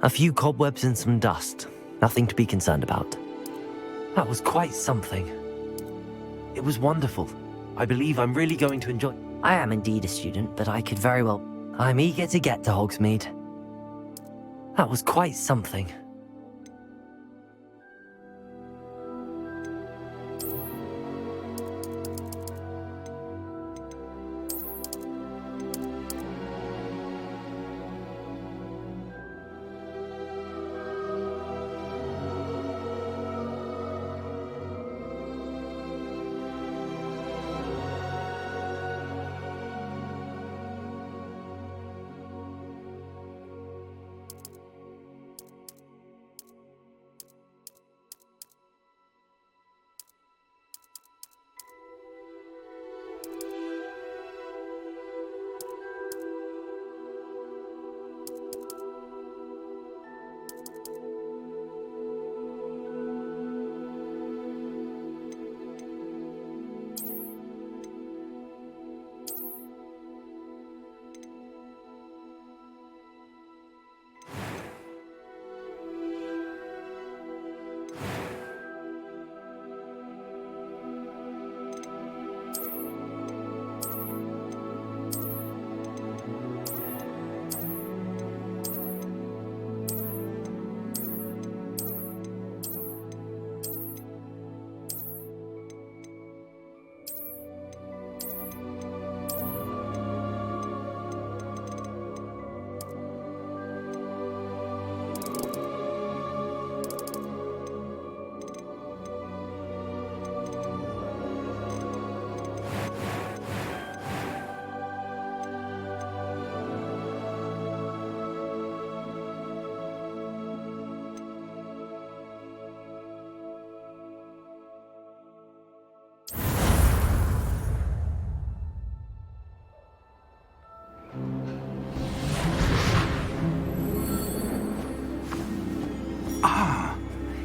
A few cobwebs and some dust. Nothing to be concerned about. That was quite something. It was wonderful. I believe I'm really going to enjoy... I am indeed a student, but I could very well... I'm eager to get to Hogsmeade. That was quite something.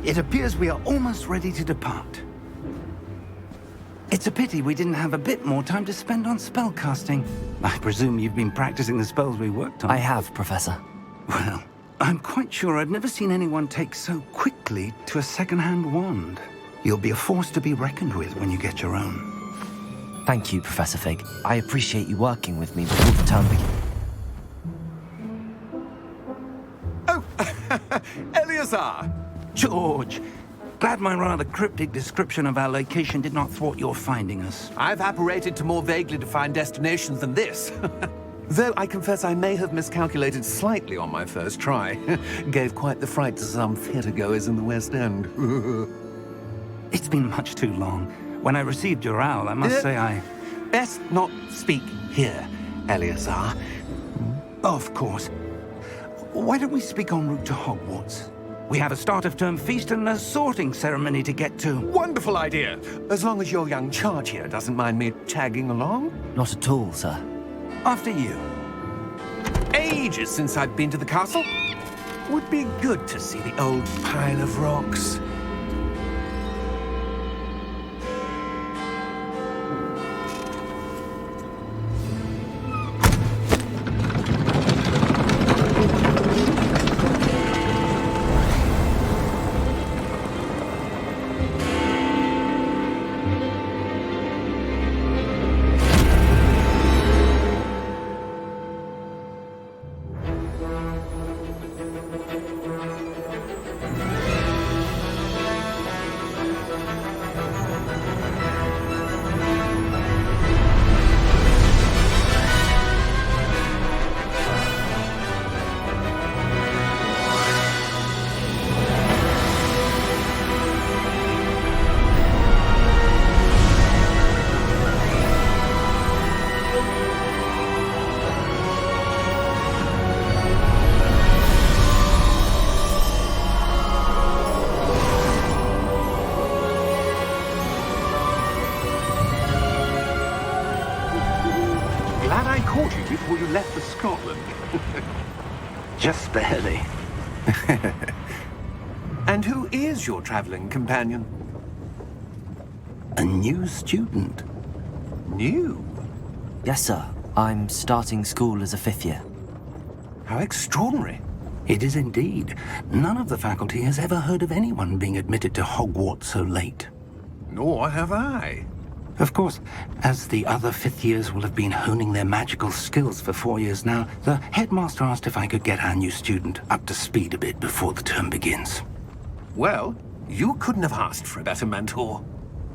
It appears we are almost ready to depart. It's a pity we didn't have a bit more time to spend on spellcasting. I presume you've been practicing the spells we worked on. I have, Professor. Well, I'm quite sure I've never seen anyone take so quickly to a second-hand wand. You'll be a force to be reckoned with when you get your own. Thank you, Professor Fig. I appreciate you working with me before the term begins. Oh, Eleazar! George, glad my rather cryptic description of our location did not thwart your finding us. I've apparated to more vaguely defined destinations than this. Though I confess I may have miscalculated slightly on my first try. Gave quite the fright to some theatre-goers in the West End. It's been much too long. When I received your owl, I must say I... Best not speak here, Eleazar. Of course. Why don't we speak en route to Hogwarts? We have a start-of-term feast and a sorting ceremony to get to. Wonderful idea! As long as your young charge here doesn't mind me tagging along. Not at all, sir. After you. Ages since I've been to the castle. Would be good to see the old pile of rocks. Glad I caught you before you left for Scotland. Just barely. And who is your traveling companion? A new student. New? Yes, sir. I'm starting school as a 5th year. How extraordinary. It is indeed. None of the faculty has ever heard of anyone being admitted to Hogwarts so late. Nor have I. Of course, as the other 5th years will have been honing their magical skills for 4 years now, the headmaster asked if I could get our new student up to speed a bit before the term begins. Well, you couldn't have asked for a better mentor.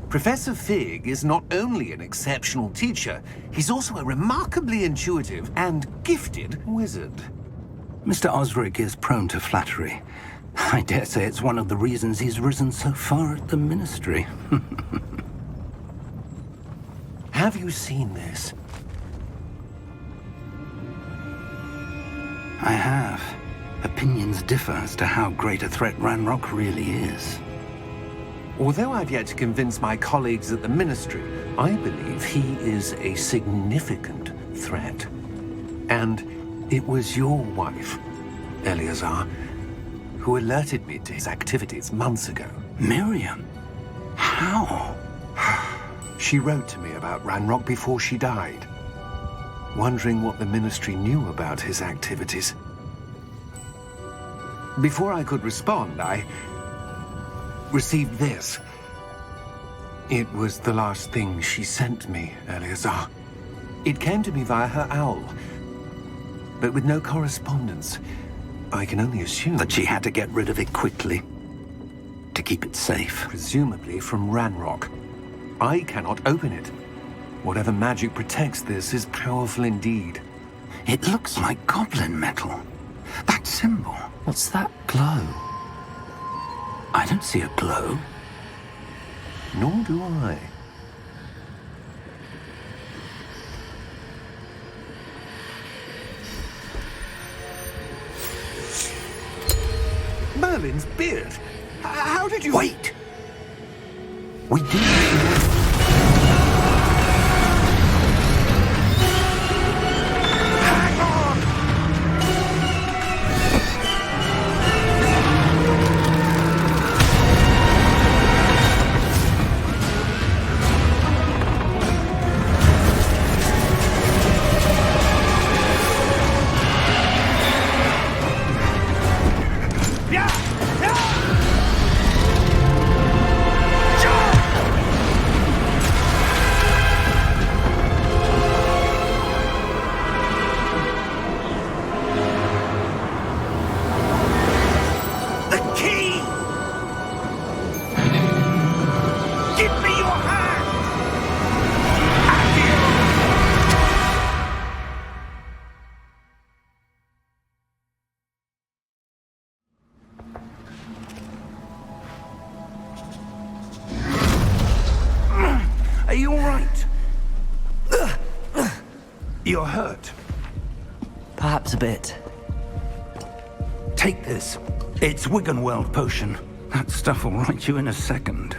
Professor Fig is not only an exceptional teacher, he's also a remarkably intuitive and gifted wizard. Mr. Osric is prone to flattery. I dare say it's one of the reasons he's risen so far at the ministry. Have you seen this? I have. Opinions differ as to how great a threat Ranrock really is. Although I've yet to convince my colleagues at the Ministry, I believe he is a significant threat. And it was your wife, Eleazar, who alerted me to his activities months ago. Miriam? How? She wrote to me about Ranrock before she died, wondering what the Ministry knew about his activities. Before I could respond, I received this. It was the last thing she sent me, Eleazar. It came to me via her owl, but with no correspondence. I can only assume That she had to get rid of it quickly, to keep it safe. presumably from Ranrock. I cannot open it. Whatever magic protects this is powerful indeed. It looks like goblin metal. That symbol. What's that glow? I don't see a glow. Nor do I. Merlin's beard. How did you... Wait! We do. Hang on! Yeah! Yeah! Jump! You're hurt. Perhaps a bit. Take this. It's Wiggenweld potion. That stuff will right you in a second.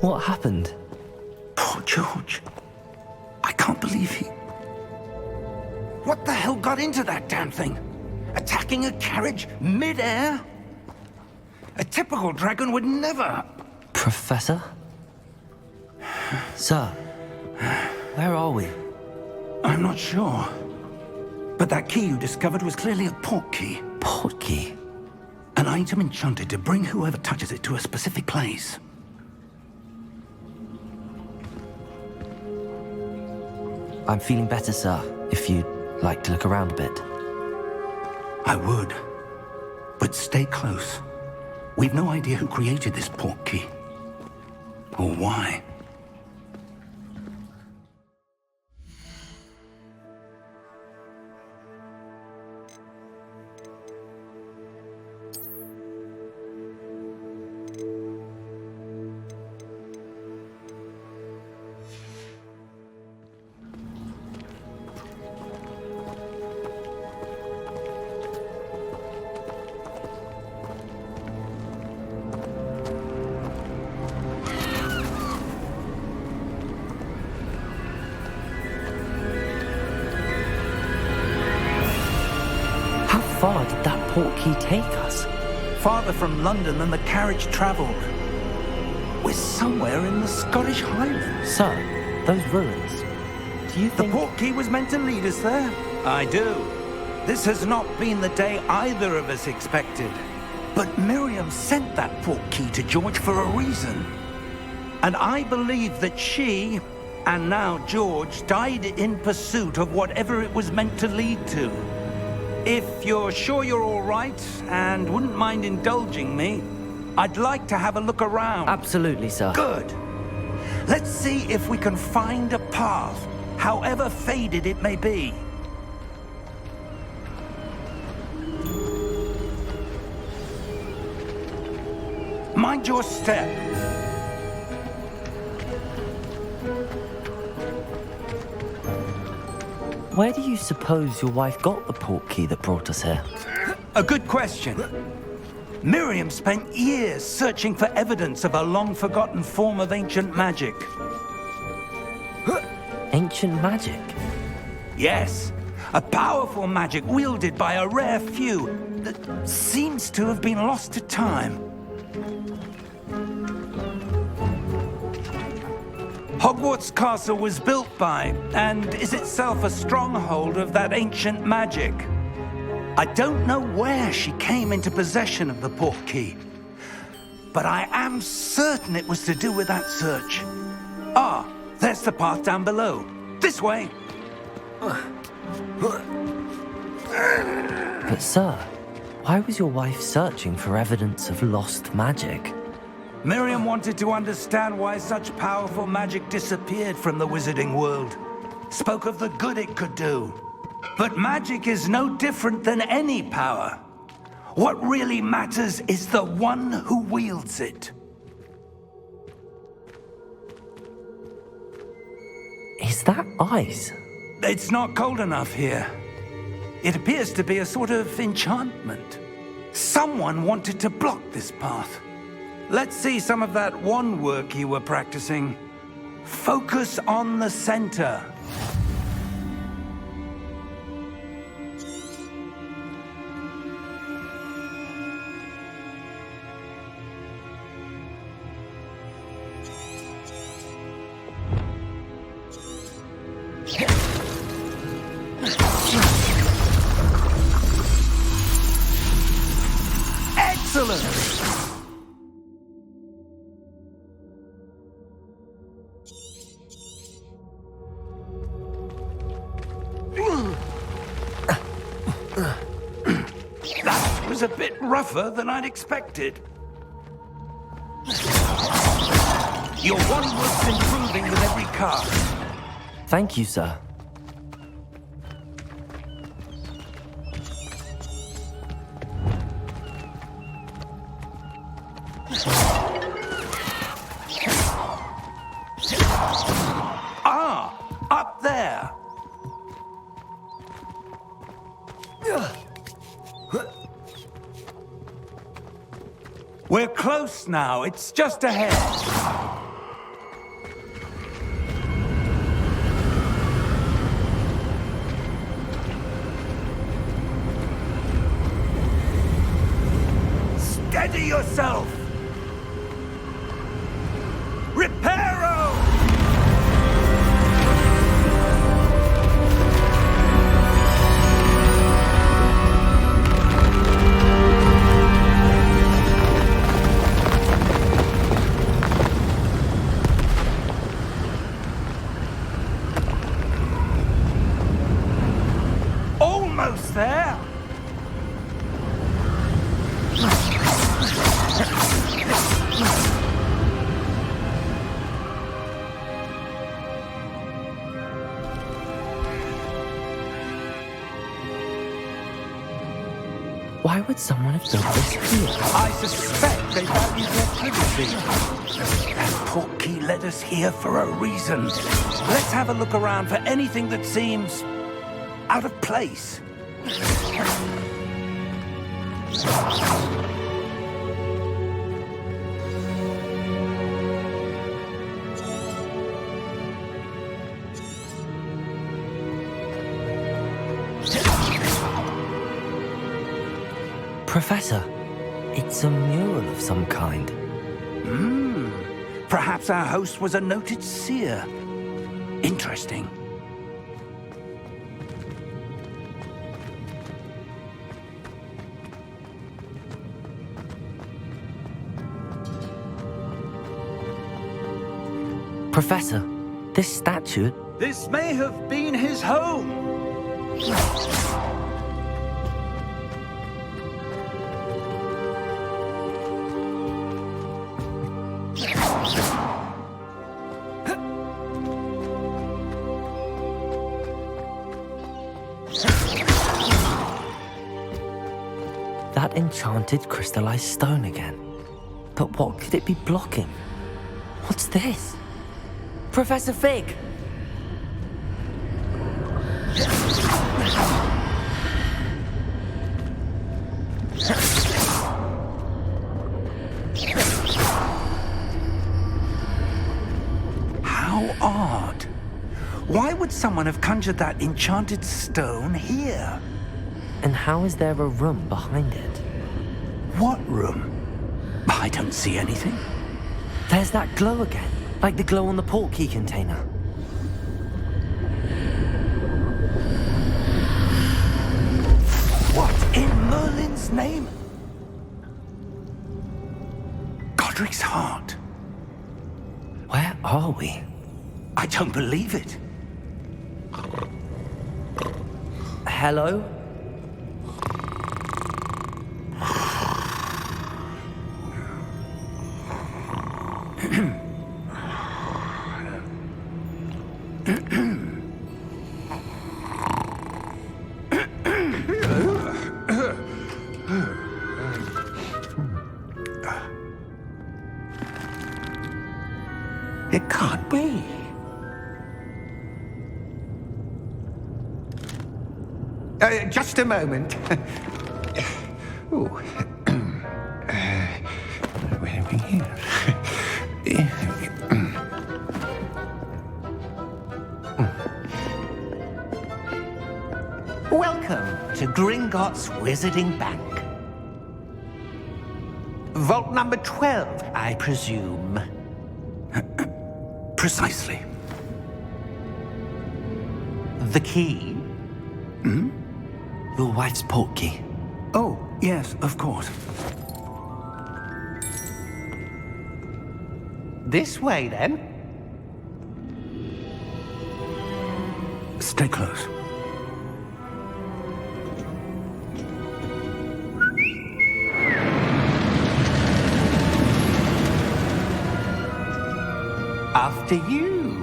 What happened? Poor George. I can't believe he... What the hell got into that damn thing? Attacking a carriage mid-air? A typical dragon would never... Professor? Sir, where are we? I'm not sure. But that key you discovered was clearly a port key. Port key? An item enchanted to bring whoever touches it to a specific place. I'm feeling better, sir, if you'd like to look around a bit. I would. But stay close. We've no idea who created this port key. Or why. How far did that port key take us? Farther from London than the carriage travelled. We're somewhere in the Scottish Highlands. Sir, those ruins. Do you The think... port key was meant to lead us there? I do. This has not been the day either of us expected. But Miriam sent that port key to George for a reason. And I believe that she, and now George, died in pursuit of whatever it was meant to lead to. If you're sure you're all right, and wouldn't mind indulging me, I'd like to have a look around. Absolutely, sir. Good. Let's see if we can find a path, however faded it may be. Mind your step. Where do you suppose your wife got the port key that brought us here? A good question. Miriam spent years searching for evidence of a long-forgotten form of ancient magic. Ancient magic? Yes, a powerful magic wielded by a rare few that seems to have been lost to time. Hogwarts Castle was built by, and is itself a stronghold of that ancient magic. I don't know where she came into possession of the port key, but I am certain it was to do with that search. Ah, there's the path down below. This way. But sir, why was your wife searching for evidence of lost magic? Miriam wanted to understand why such powerful magic disappeared from the wizarding world. Spoke of the good it could do. But magic is no different than any power. What really matters is the one who wields it. Is that ice? It's not cold enough here. It appears to be a sort of enchantment. Someone wanted to block this path. Let's see some of that wand work you were practicing. Focus on the center. Excellent! That was a bit rougher than I'd expected. Your wand work's improving with every cast. Thank you, sir. We're close now. It's just ahead. Steady yourself! Reparo! Almost there! Why would someone have built this here? I suspect they valued their privacy. That portkey led us here for a reason. Let's have a look around for anything that seems out of place. Professor, it's a mural of some kind. Perhaps our host was a noted seer. Interesting. Professor, this statue... This may have been his home. That enchanted crystallized stone again. But what could it be blocking? What's this? Professor Fig! How odd. Why would someone have conjured that enchanted stone here? And how is there a room behind it? What room? I don't see anything. There's that glow again, like the glow on the portkey container. What in Merlin's name? Godric's heart. Where are we? I don't believe it. Hello? It can't be. Just a moment. Ooh. Where are we here? Welcome to Gringotts Wizarding Bank. Vault number 12, I presume. Precisely. The key? Your wife's portkey. Oh, yes, of course. This way, then. Stay close. After you.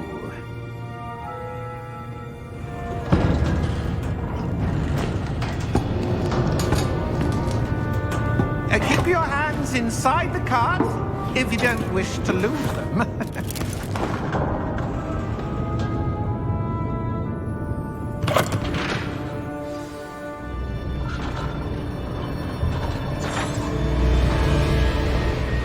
Keep your hands inside the cart if you don't wish to lose them.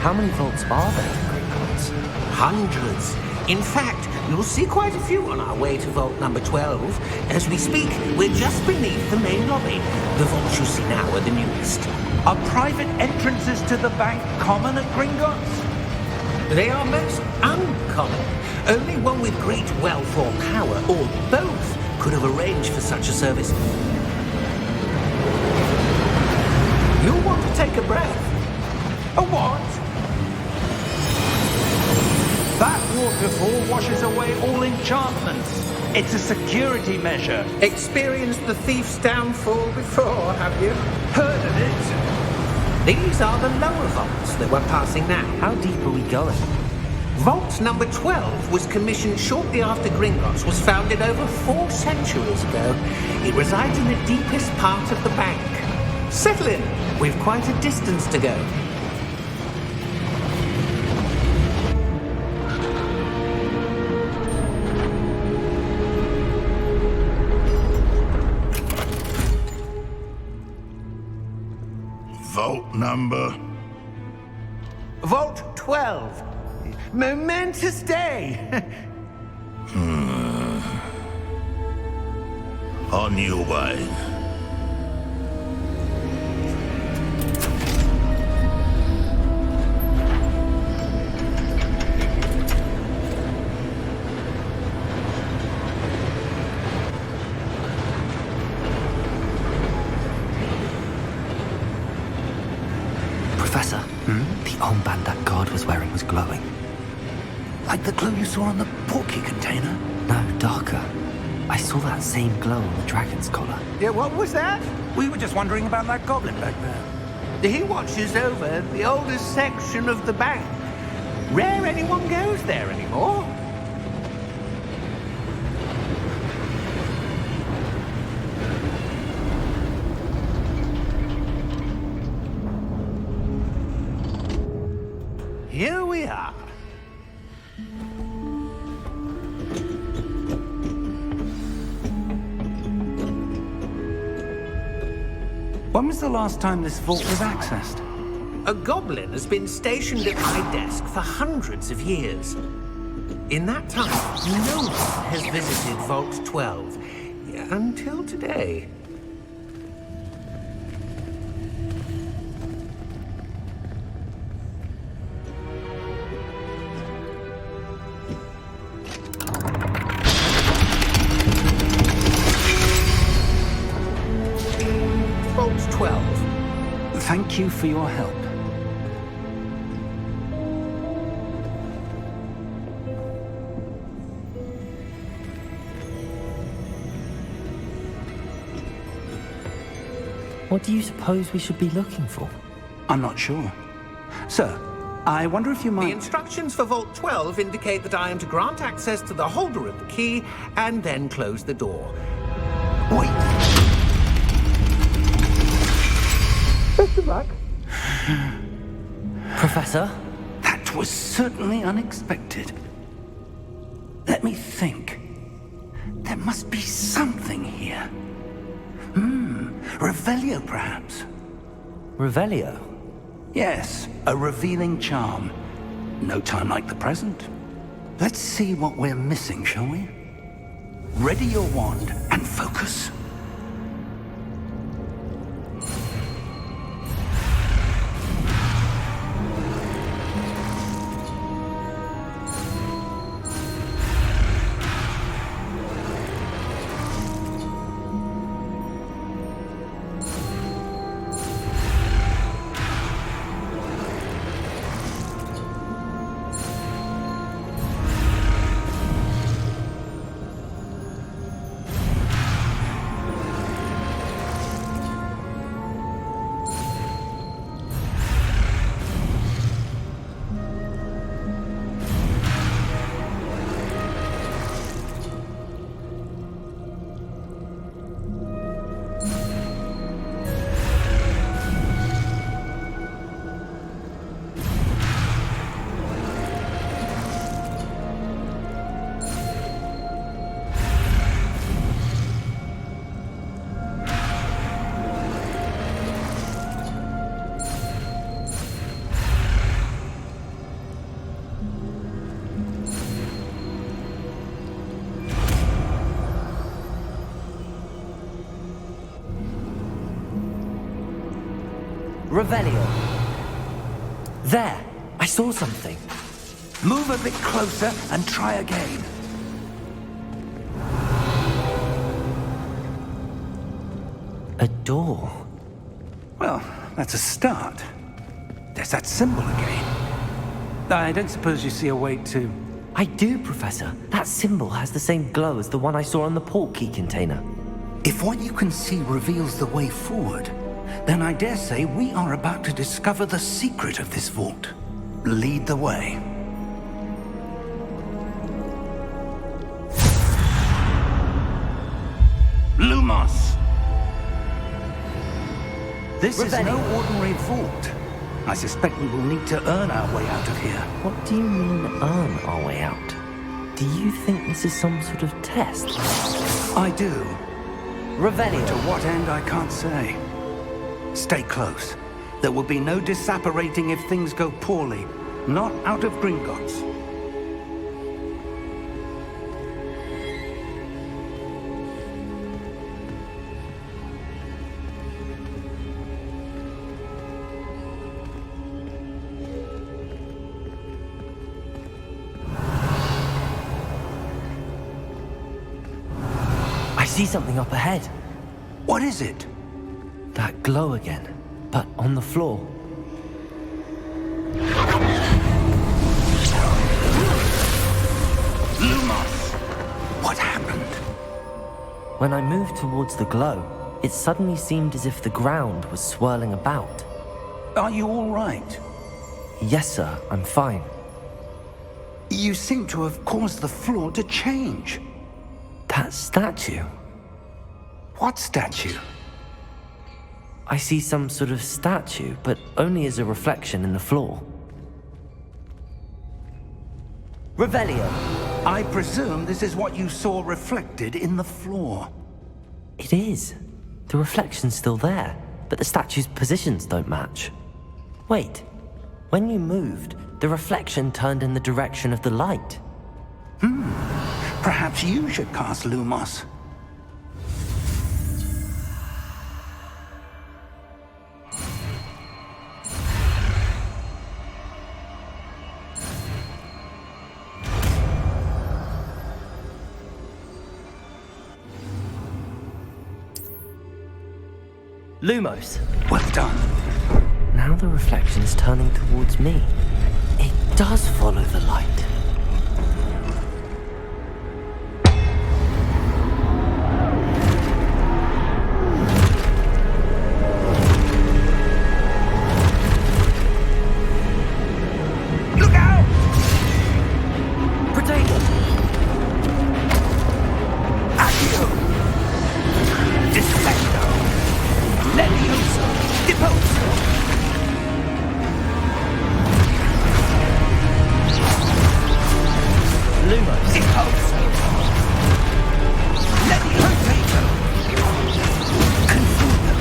How many vaults are there in Gringotts? Hundreds. In fact, you'll see quite a few on our way to vault number 12. As we speak, we're just beneath the main lobby. The vaults you see now are the newest. Are private entrances to the bank common at Gringotts? They are most uncommon. Only one with great wealth or power, or both, could have arranged for such a service. You'll want to take a breath. A what? That waterfall washes away all enchantments. It's a security measure. Experienced the thief's downfall before, have you? Heard of it? These are the lower vaults that we're passing now. How deep are we going? Vault number 12 was commissioned shortly after Gringotts was founded over 4 centuries ago. It resides in the deepest part of the bank. Settle in. We've quite a distance to go. Vault number. Vault 12. Momentous day. On your way. Professor, the armband that guard was wearing was glowing. Like the glow you saw on the portkey container? No, darker. I saw that same glow on the dragon's collar. Yeah, what was that? We were just wondering about that goblin back there. He watches over the oldest section of the bank. Rare anyone goes there anymore. Here we are. When was the last time this vault was accessed? A goblin has been stationed at my desk for hundreds of years. In that time, no one has visited Vault 12. Until today. Vault 12. Thank you for your help. What do you suppose we should be looking for? I'm not sure. Sir, I wonder if you The might... instructions for Vault 12 indicate that I am to grant access to the holder of the key and then close the door. Wait! Best of luck. Professor? That was certainly unexpected. Let me think. There must be something here. Rogelio, perhaps? Rogelio? Yes, a revealing charm. No time like the present. Let's see what we're missing, shall we? Ready your wand and focus. Revelio. There! I saw something. Move a bit closer and try again. A door. Well, that's a start. There's that symbol again. I don't suppose you see a way to... I do, Professor. That symbol has the same glow as the one I saw on the portkey container. If what you can see reveals the way forward, then I dare say we are about to discover the secret of this vault. Lead the way. Lumos! This is no ordinary vault. I suspect we will need to earn our way out of here. What do you mean, earn our way out? Do you think this is some sort of test? I do. Revelio. To what end, I can't say. Stay close. There will be no disapparating if things go poorly. Not out of Gringotts. I see something up ahead. What is it? That glow again, but on the floor. Lumos! What happened? When I moved towards the glow, it suddenly seemed as if the ground was swirling about. Are you all right? Yes, sir, I'm fine. You seem to have caused the floor to change. That statue. What statue? I see some sort of statue, but only as a reflection in the floor. Revelio. I presume this is what you saw reflected in the floor. It is. The reflection's still there, but the statue's positions don't match. Wait. When you moved, the reflection turned in the direction of the light. Perhaps you should cast Lumos. Lumos. Well done. Now the reflection is turning towards me. It does follow the light. Look out! Potato! Accio! Dissecto! Levioso! Deposo! Lumos. Deposo! Levioso! Confundo!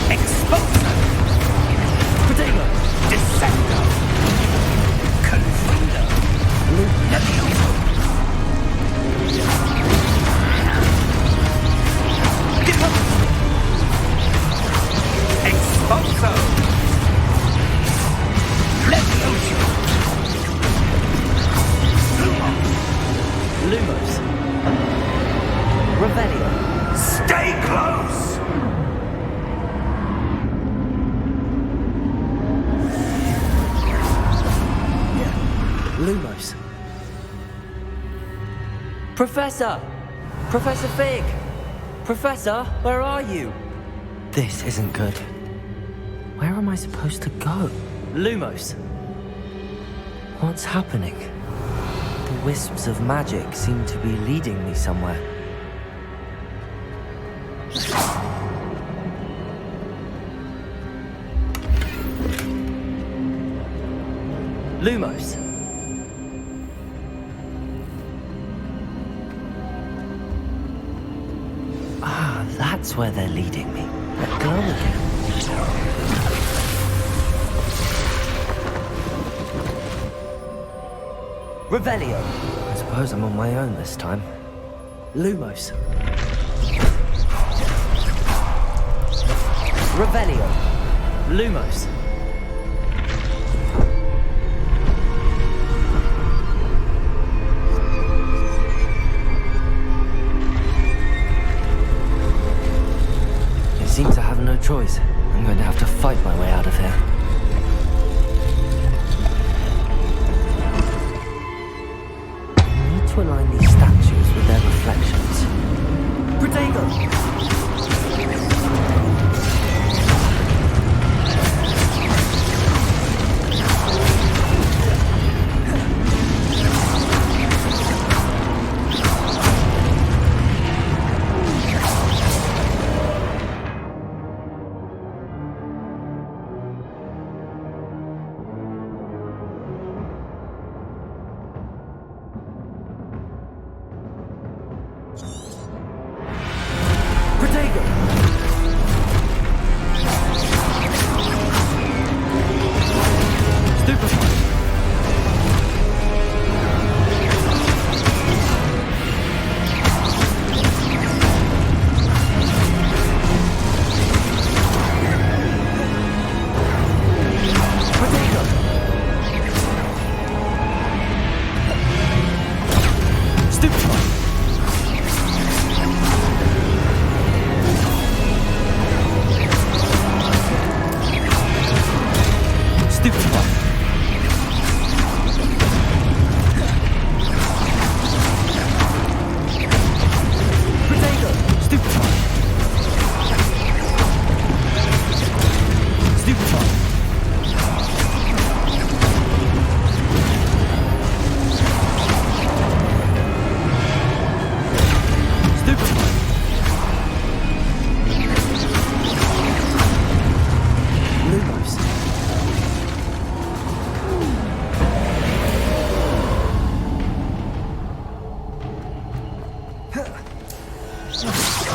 Exposo! Potato! Dissecto! Confundo! Levioso! Deposo! Exposo! Levioso! Lumos. Revelio. Stay close! Lumos. Professor! Professor Fig! Professor, where are you? This isn't good. Where am I supposed to go? Lumos. What's happening? The wisps of magic seem to be leading me somewhere. Lumos. Ah, that's where they're leading me. That glow again. Revelio. I suppose I'm on my own this time. Lumos. Rogelio. Lumos. It seems I have no choice. I'm going to have to fight my way out of here. I need to align these statues with their reflections. Protego!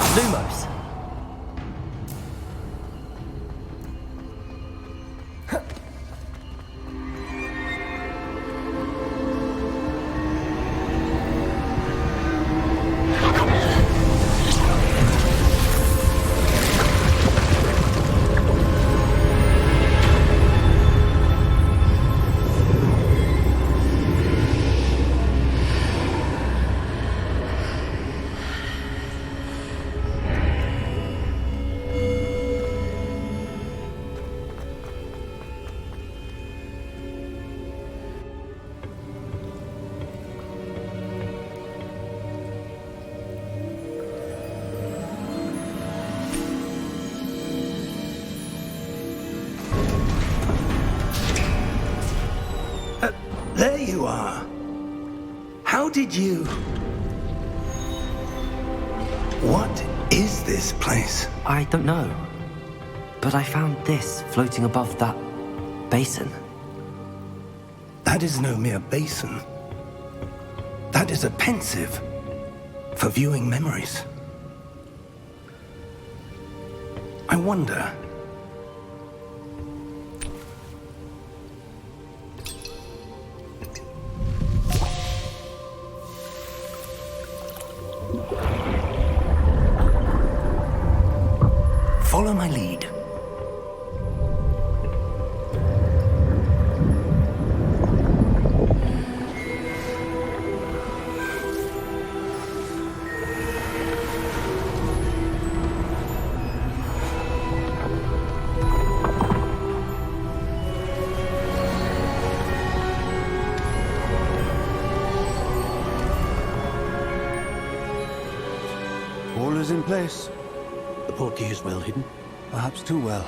Lumos. There you are. How did you... What is this place? I don't know. But I found this floating above that basin. That is no mere basin. That is a pensive for viewing memories. I wonder... Follow my lead. All is in place. The portkey is well hidden. Perhaps too well.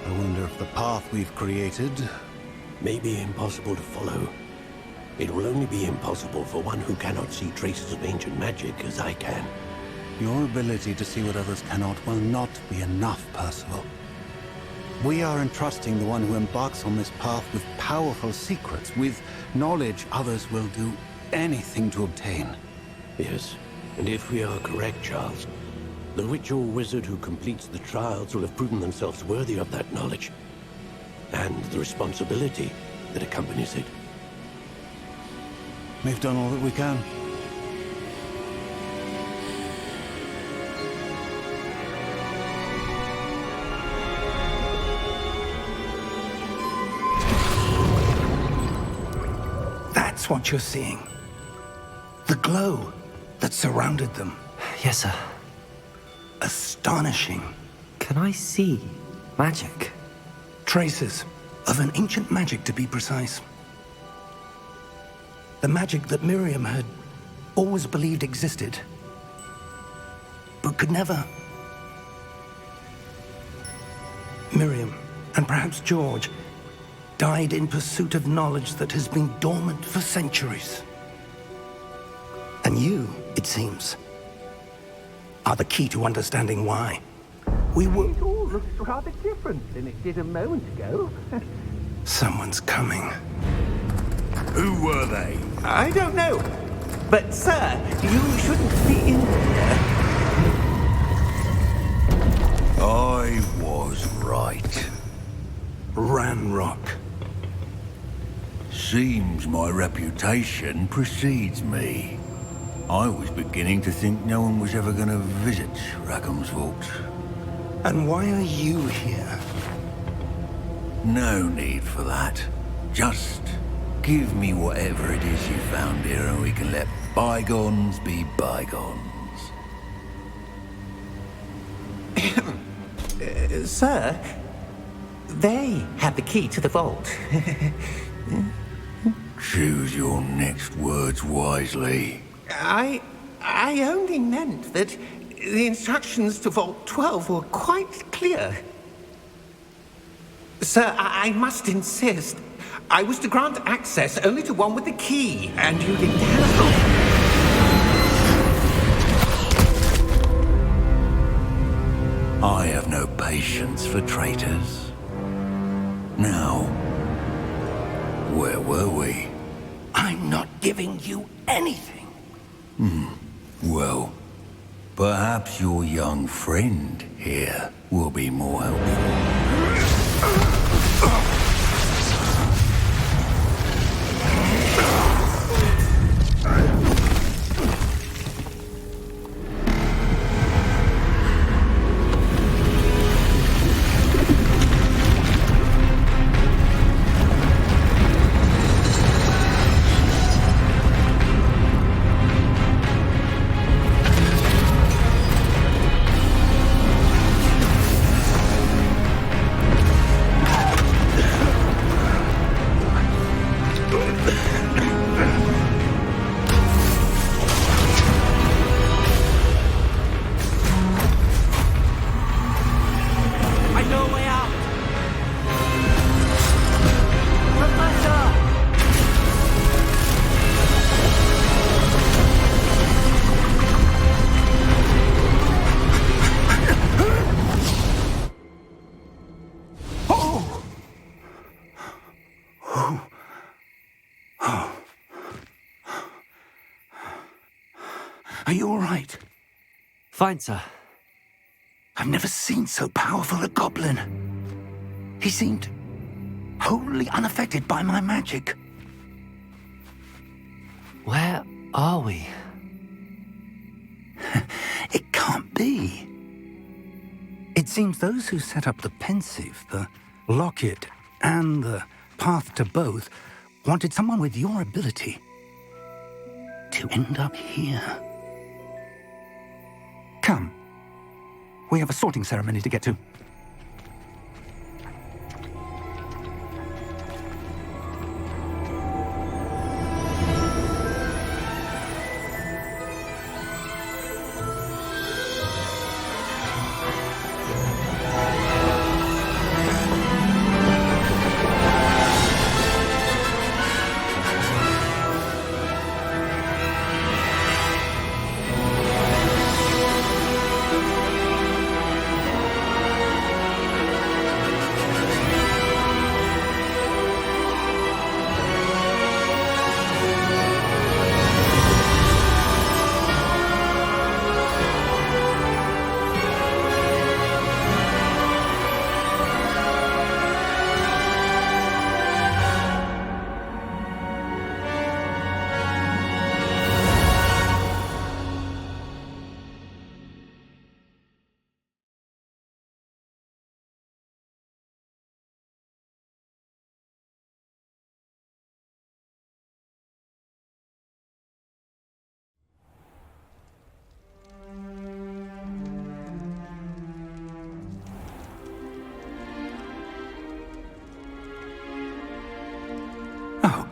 I wonder if the path we've created... May be impossible to follow. It will only be impossible for one who cannot see traces of ancient magic as I can. Your ability to see what others cannot will not be enough, Percival. We are entrusting the one who embarks on this path with powerful secrets, with knowledge others will do anything to obtain. Yes, and if we are correct, Charles, the witch or wizard who completes the trials will have proven themselves worthy of that knowledge, and the responsibility that accompanies it. We've done all that we can. that's what you're seeing. The glow that surrounded them. Yes, sir. Astonishing. Can I see magic? Traces of an ancient magic, to be precise. The magic that Miriam had always believed existed, but could never. Miriam, and perhaps George, died in pursuit of knowledge that has been dormant for centuries. And you, it seems, are the key to understanding why. We were... It all looks rather different than it did a moment ago. Someone's coming. Who were they? I don't know. But, sir, you shouldn't be in here. I was right. Ranrock. Seems my reputation precedes me. I was beginning to think no one was ever going to visit Rackham's vault. And why are you here? No need for that. Just give me whatever it is you found here and we can let bygones be bygones. Sir, they have the key to the vault. Choose your next words wisely. I only meant that the instructions to Vault 12 were quite clear. Sir, I must insist. I was to grant access only to one with the key, and you didn't have... I have no patience for traitors. Now, where were we? I'm not giving you anything. Well, perhaps your young friend here will be more helpful. Are you all right? Fine, sir. I've never seen so powerful a goblin. He seemed wholly unaffected by my magic. Where are we? It can't be. It seems those who set up the pensive, the locket, and the path to both wanted someone with your ability to end up here. Come. We have a sorting ceremony to get to.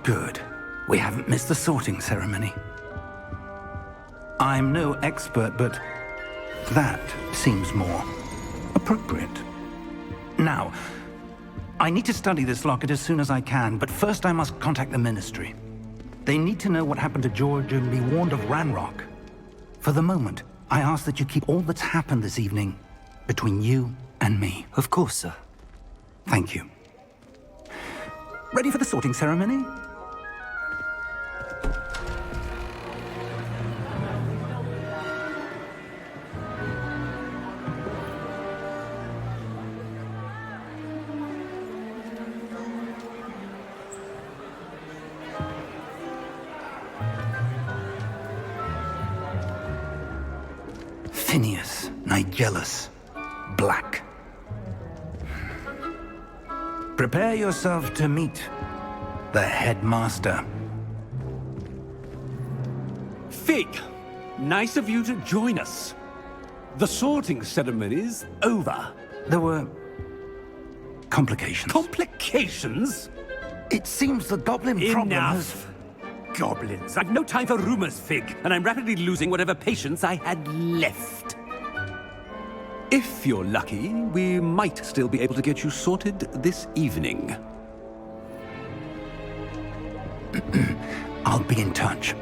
Good. We haven't missed the sorting ceremony. I'm no expert, but that seems more appropriate. Now, I need to study this locket as soon as I can, but first I must contact the Ministry. They need to know what happened to George and be warned of Ranrock. For the moment, I ask that you keep all that's happened this evening between you and me. Of course, sir. Thank you. Ready for the sorting ceremony? Phineas, Nigellus, Black. Prepare yourself to meet the headmaster. Fig, nice of you to join us. The sorting ceremony's over. There were complications. Complications? It seems the goblin problem has... Enough! Goblins. I've no time for rumors, Fig, and I'm rapidly losing whatever patience I had left. If you're lucky, we might still be able to get you sorted this evening. I'll be in touch.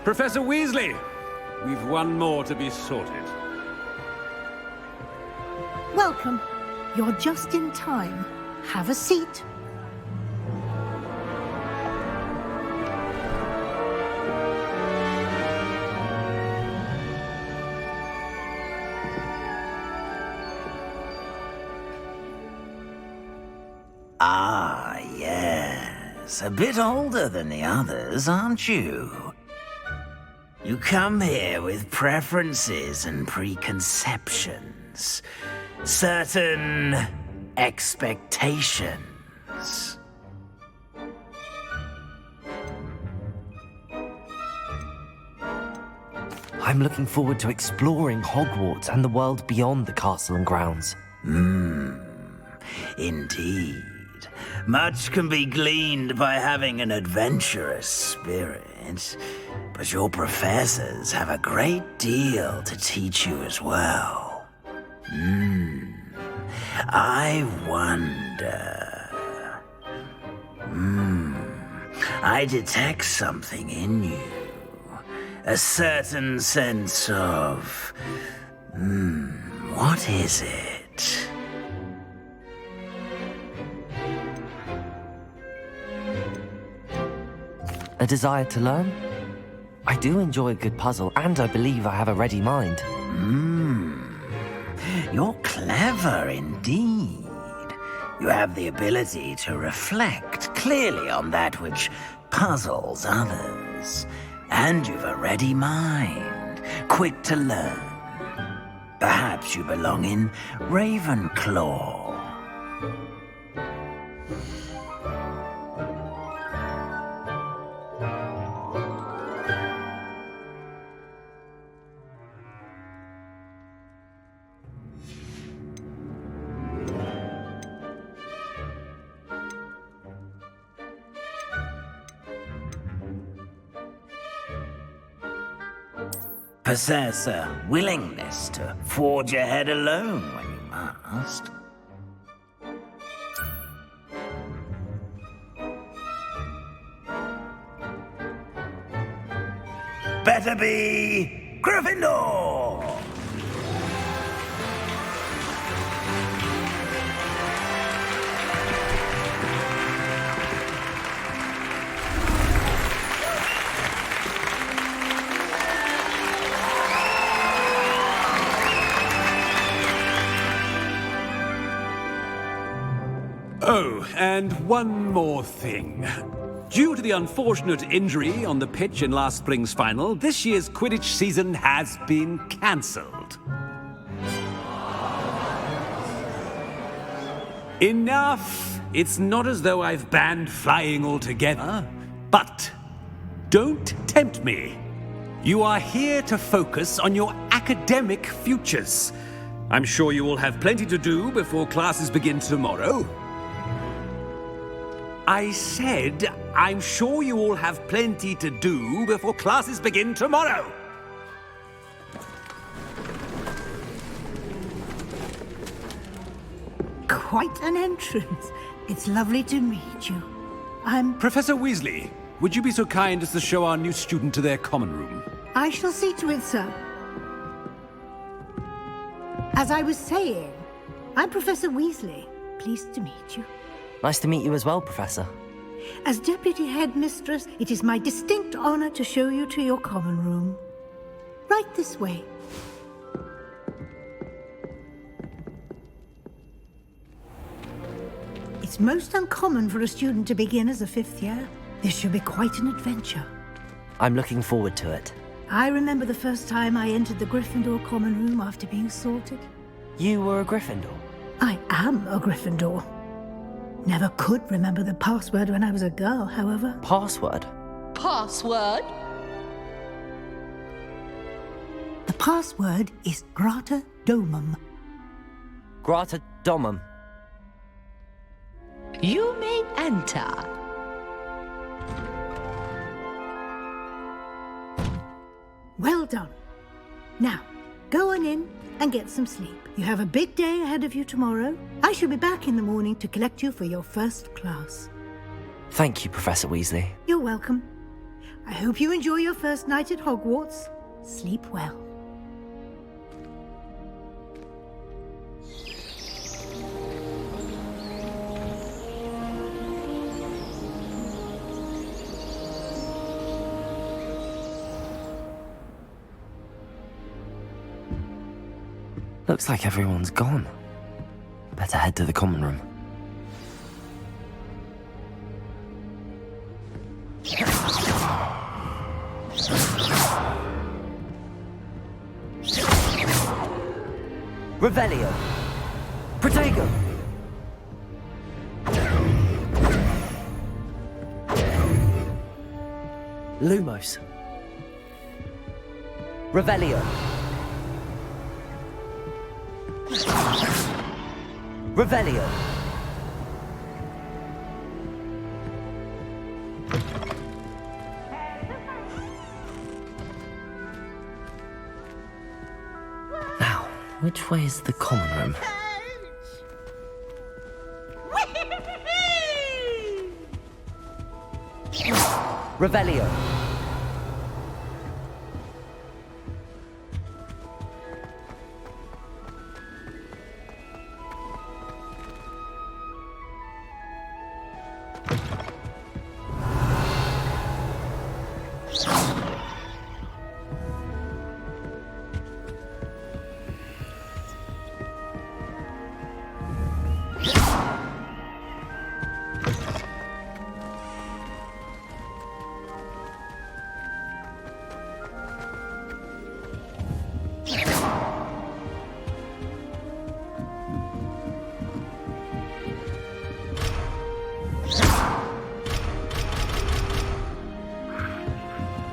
Professor Weasley, we've one more to be sorted. Welcome. You're just in time. Have a seat. Ah, yes. A bit older than the others, aren't you? You come here with preferences and preconceptions. Certain expectations. I'm looking forward to exploring Hogwarts and the world beyond the castle and grounds. Indeed. Much can be gleaned by having an adventurous spirit, but your professors have a great deal to teach you as well. I wonder... I detect something in you. A certain sense of... what is it? A desire to learn? I do enjoy a good puzzle, and I believe I have a ready mind. You're clever indeed. You have the ability to reflect clearly on that which puzzles others. And you've a ready mind, quick to learn. Perhaps you belong in Ravenclaw. Possess a willingness to forge ahead alone when you must. Better be Gryffindor! Oh, and one more thing. Due to the unfortunate injury on the pitch in last spring's final, this year's Quidditch season has been cancelled. Enough! It's not as though I've banned flying altogether. But don't tempt me. You are here to focus on your academic futures. I'm sure you will have plenty to do before classes begin tomorrow. I said, I'm sure you all have plenty to do before classes begin tomorrow. Quite an entrance. It's lovely to meet you. I'm... Professor Weasley, would you be so kind as to show our new student to their common room? I shall see to it, sir. As I was saying, I'm Professor Weasley. Pleased to meet you. Nice to meet you as well, Professor. As Deputy Headmistress, it is my distinct honor to show you to your common room. Right this way. It's most uncommon for a student to begin as a fifth year. This should be quite an adventure. I'm looking forward to it. I remember the first time I entered the Gryffindor common room after being sorted. You were a Gryffindor? I am a Gryffindor. Never could remember the password when I was a girl, however. Password? Password? The password is Grata Domum. Grata Domum. You may enter. Well done. Now, go on in and get some sleep. You have a big day ahead of you tomorrow. I shall be back in the morning to collect you for your first class. Thank you, Professor Weasley. You're welcome. I hope you enjoy your first night at Hogwarts. Sleep well. Looks like everyone's gone. Better head to the common room. Revelio. Protego. Lumos. Revelio. Revelio. Now, which way is the common room? Revelio.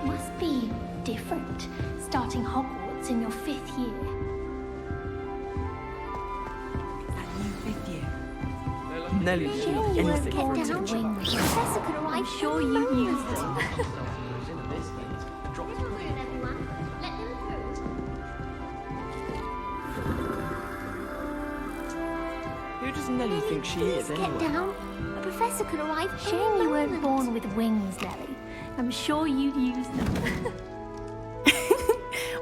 Must be different, starting Hogwarts in your 5th year. Nelly, Sure you won't get down wings. Professor could arrive. Sure you used them. Who does Nelly think she is, Get anyway? down. A professor could arrive. Shame you weren't born with wings, Nelly. I'm sure you'd use them.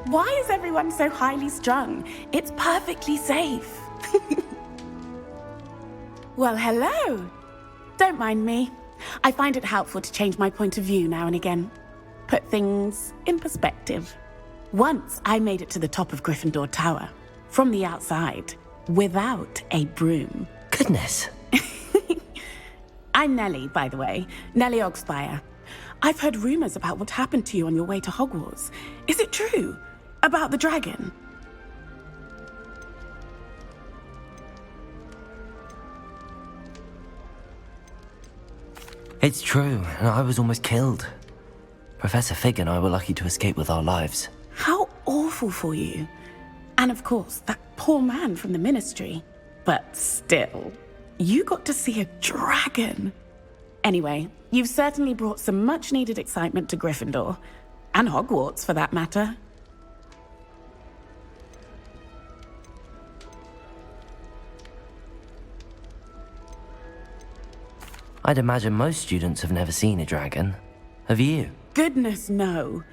Why is everyone so highly strung? It's perfectly safe. Well, hello. Don't mind me. I find it helpful to change my point of view now and again. Put things in perspective. Once I made it to the top of Gryffindor Tower, from the outside, without a broom. Goodness. I'm Nelly, by the way. Nelly Ogspire. I've heard rumors about what happened to you on your way to Hogwarts. Is it true? About the dragon? It's true, and I was almost killed. Professor Fig and I were lucky to escape with our lives. How awful for you. And of course, that poor man from the Ministry. But still, you got to see a dragon. Anyway, you've certainly brought some much-needed excitement to Gryffindor. And Hogwarts, for that matter. I'd imagine most students have never seen a dragon. Have you? Goodness, no.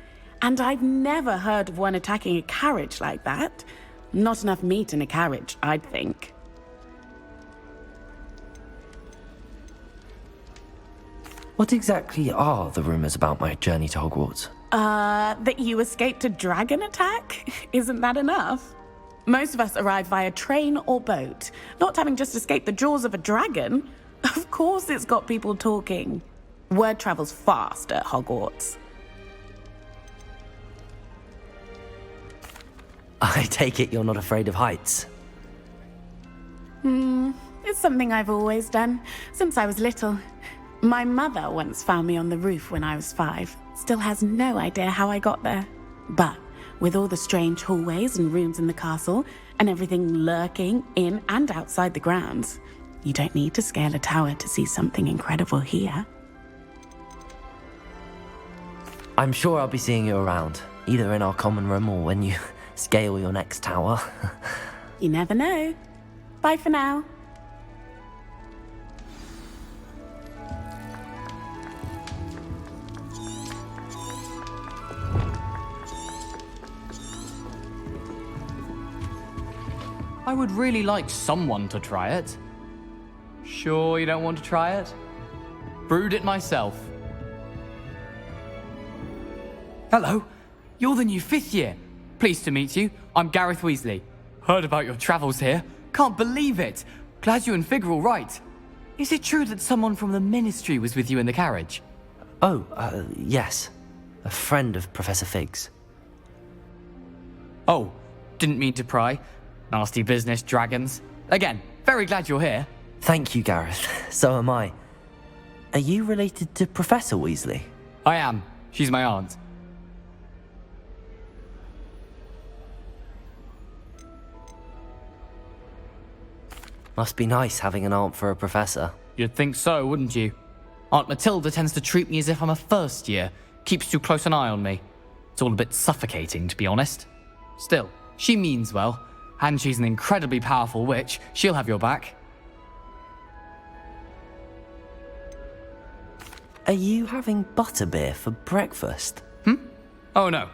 And I've never heard of one attacking a carriage like that. Not enough meat in a carriage, I'd think. What exactly are the rumors about my journey to Hogwarts? That you escaped a dragon attack? Isn't that enough? Most of us arrive via train or boat, not having just escaped the jaws of a dragon. Of course it's got people talking. Word travels fast at Hogwarts. I take it you're not afraid of heights. It's something I've always done, since I was little. My mother once found me on the roof when I was 5. Still has no idea how I got there. But with all the strange hallways and rooms in the castle, and everything lurking in and outside the grounds, you don't need to scale a tower to see something incredible here. I'm sure I'll be seeing you around, either in our common room or when you scale your next tower. You never know. Bye for now. I would really like someone to try it. Sure you don't want to try it? Brewed it myself. Hello, you're the new 5th year. Pleased to meet you. I'm Gareth Weasley. Heard about your travels here. Can't believe it. Glad you and Fig are all right. Is it true that someone from the Ministry was with you in the carriage? Oh, yes. A friend of Professor Fig's. Oh, didn't mean to pry. Nasty business, dragons. Again, very glad you're here. Thank you, Gareth. So am I. Are you related to Professor Weasley? I am. She's my aunt. Must be nice having an aunt for a professor. You'd think so, wouldn't you? Aunt Matilda tends to treat me as if I'm a first year. Keeps too close an eye on me. It's all a bit suffocating, to be honest. Still, she means well. And she's an incredibly powerful witch. She'll have your back. Are you having butterbeer for breakfast? Oh no.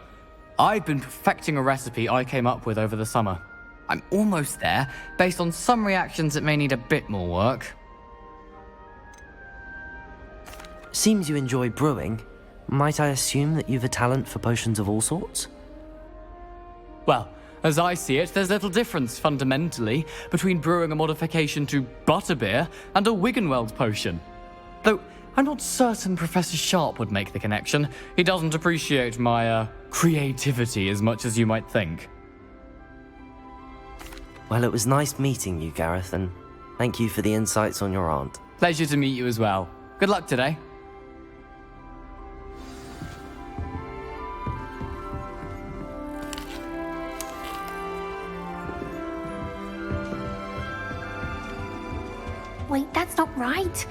I've been perfecting a recipe I came up with over the summer. I'm almost there. Based on some reactions, it may need a bit more work. Seems you enjoy brewing. Might I assume that you've a talent for potions of all sorts? Well, as I see it, there's little difference, fundamentally, between brewing a modification to butterbeer and a Wiggenweld potion. Though, I'm not certain Professor Sharp would make the connection. He doesn't appreciate my, creativity as much as you might think. Well, it was nice meeting you, Gareth, and thank you for the insights on your aunt. Pleasure to meet you as well. Good luck today. Wait, that's not right.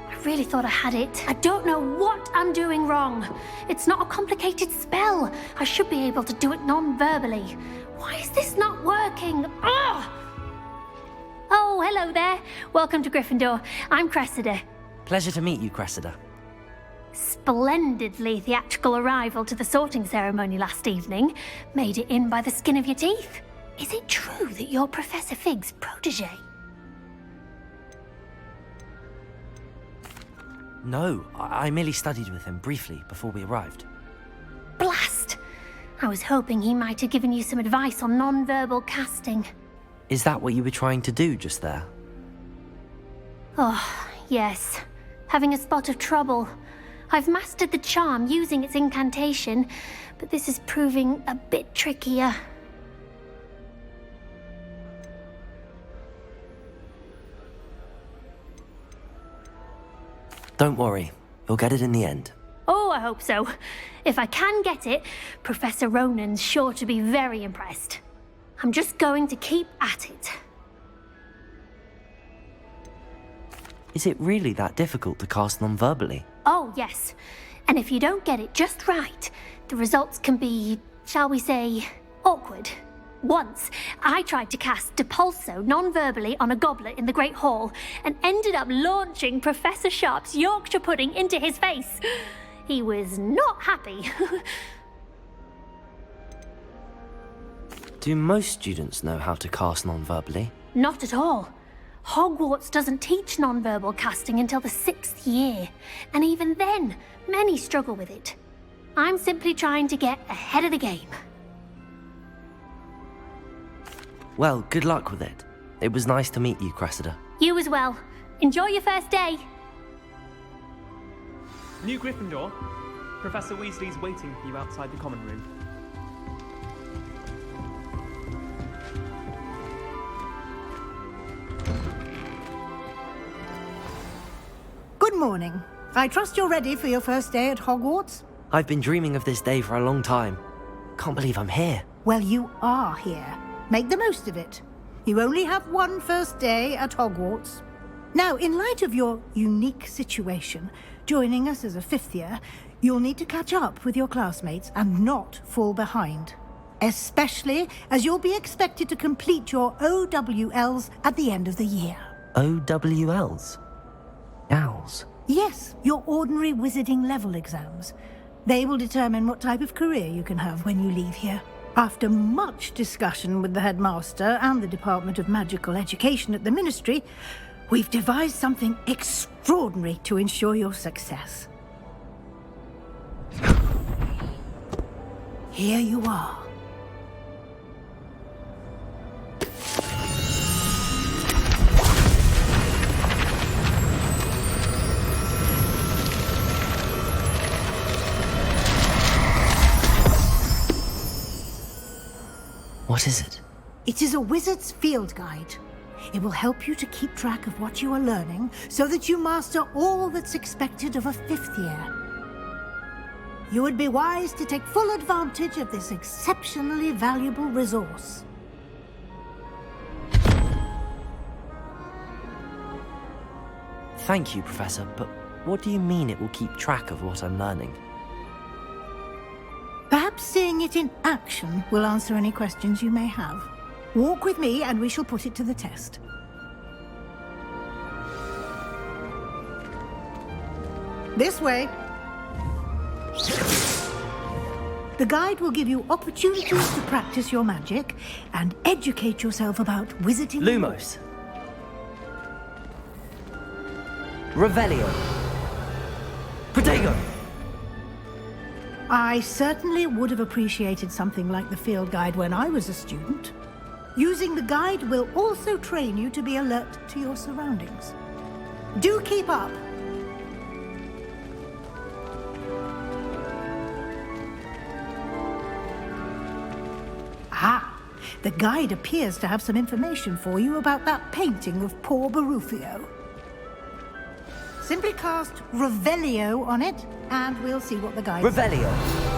I really thought I had it. I don't know what I'm doing wrong. It's not a complicated spell. I should be able to do it non-verbally. Why is this not working? Ugh! Oh, hello there. Welcome to Gryffindor. I'm Cressida. Pleasure to meet you, Cressida. Splendidly theatrical arrival to the sorting ceremony last evening. Made it in by the skin of your teeth. Is it true that you're Professor Fig's protege? No, I merely studied with him briefly before we arrived. Blast! I was hoping he might have given you some advice on non-verbal casting. Is that what you were trying to do just there? Oh, yes. Having a spot of trouble. I've mastered the charm using its incantation, but this is proving a bit trickier. Don't worry. You'll get it in the end. Oh, I hope so. If I can get it, Professor Ronan's sure to be very impressed. I'm just going to keep at it. Is it really that difficult to cast non-verbally? Oh, yes. And if you don't get it just right, the results can be, shall we say, awkward. Once, I tried to cast Depulso non-verbally on a goblet in the Great Hall and ended up launching Professor Sharp's Yorkshire pudding into his face. He was not happy. Do most students know how to cast non-verbally? Not at all. Hogwarts doesn't teach non-verbal casting until the 6th year, and even then, many struggle with it. I'm simply trying to get ahead of the game. Well, good luck with it. It was nice to meet you, Cressida. You as well. Enjoy your first day. New Gryffindor. Professor Weasley's waiting for you outside the common room. Good morning. I trust you're ready for your first day at Hogwarts? I've been dreaming of this day for a long time. Can't believe I'm here. Well, you are here. Make the most of it. You only have one first day at Hogwarts. Now, in light of your unique situation, joining us as a 5th year, you'll need to catch up with your classmates and not fall behind. Especially as you'll be expected to complete your OWLs at the end of the year. OWLs? Owls? Yes, your ordinary wizarding level exams. They will determine what type of career you can have when you leave here. After much discussion with the headmaster and the Department of Magical Education at the Ministry, we've devised something extraordinary to ensure your success. Here you are. What is it? It is a wizard's field guide. It will help you to keep track of what you are learning so that you master all that's expected of a 5th year. You would be wise to take full advantage of this exceptionally valuable resource. Thank you, Professor, but what do you mean it will keep track of what I'm learning? Perhaps seeing it in action will answer any questions you may have. Walk with me and we shall put it to the test. This way. The guide will give you opportunities to practice your magic and educate yourself about wizarding. Lumos. Rogelio. Protego. I certainly would have appreciated something like the field guide when I was a student. Using the guide will also train you to be alert to your surroundings. Do keep up. Ah, the guide appears to have some information for you about that painting of poor Barufio. Simply cast Rogelio on it, and we'll see what the guide says. Rogelio.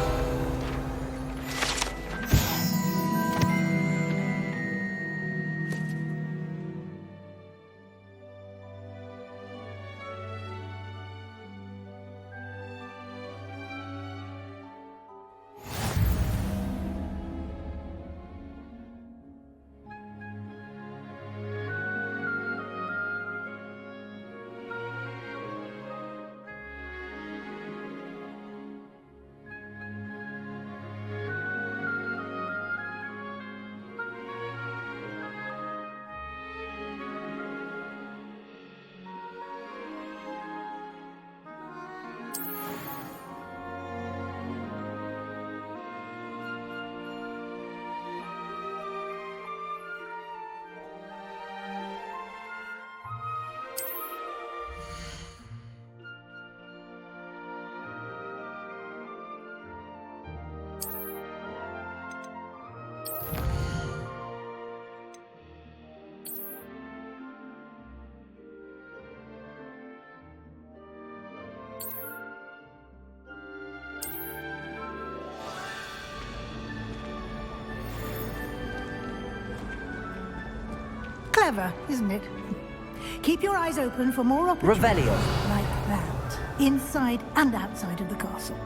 Clever, isn't it? Keep your eyes open for more opportunities Rogelio. like that, inside and outside of the castle.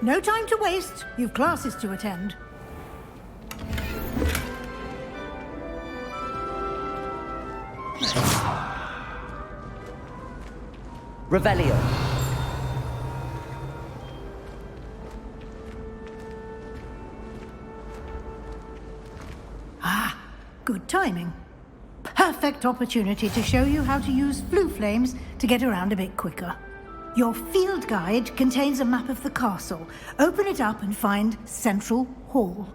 No time to waste. You've classes to attend. Revelio. Ah, good timing. Perfect opportunity to show you how to use flue flames to get around a bit quicker. Your field guide contains a map of the castle. Open it up and find Central Hall.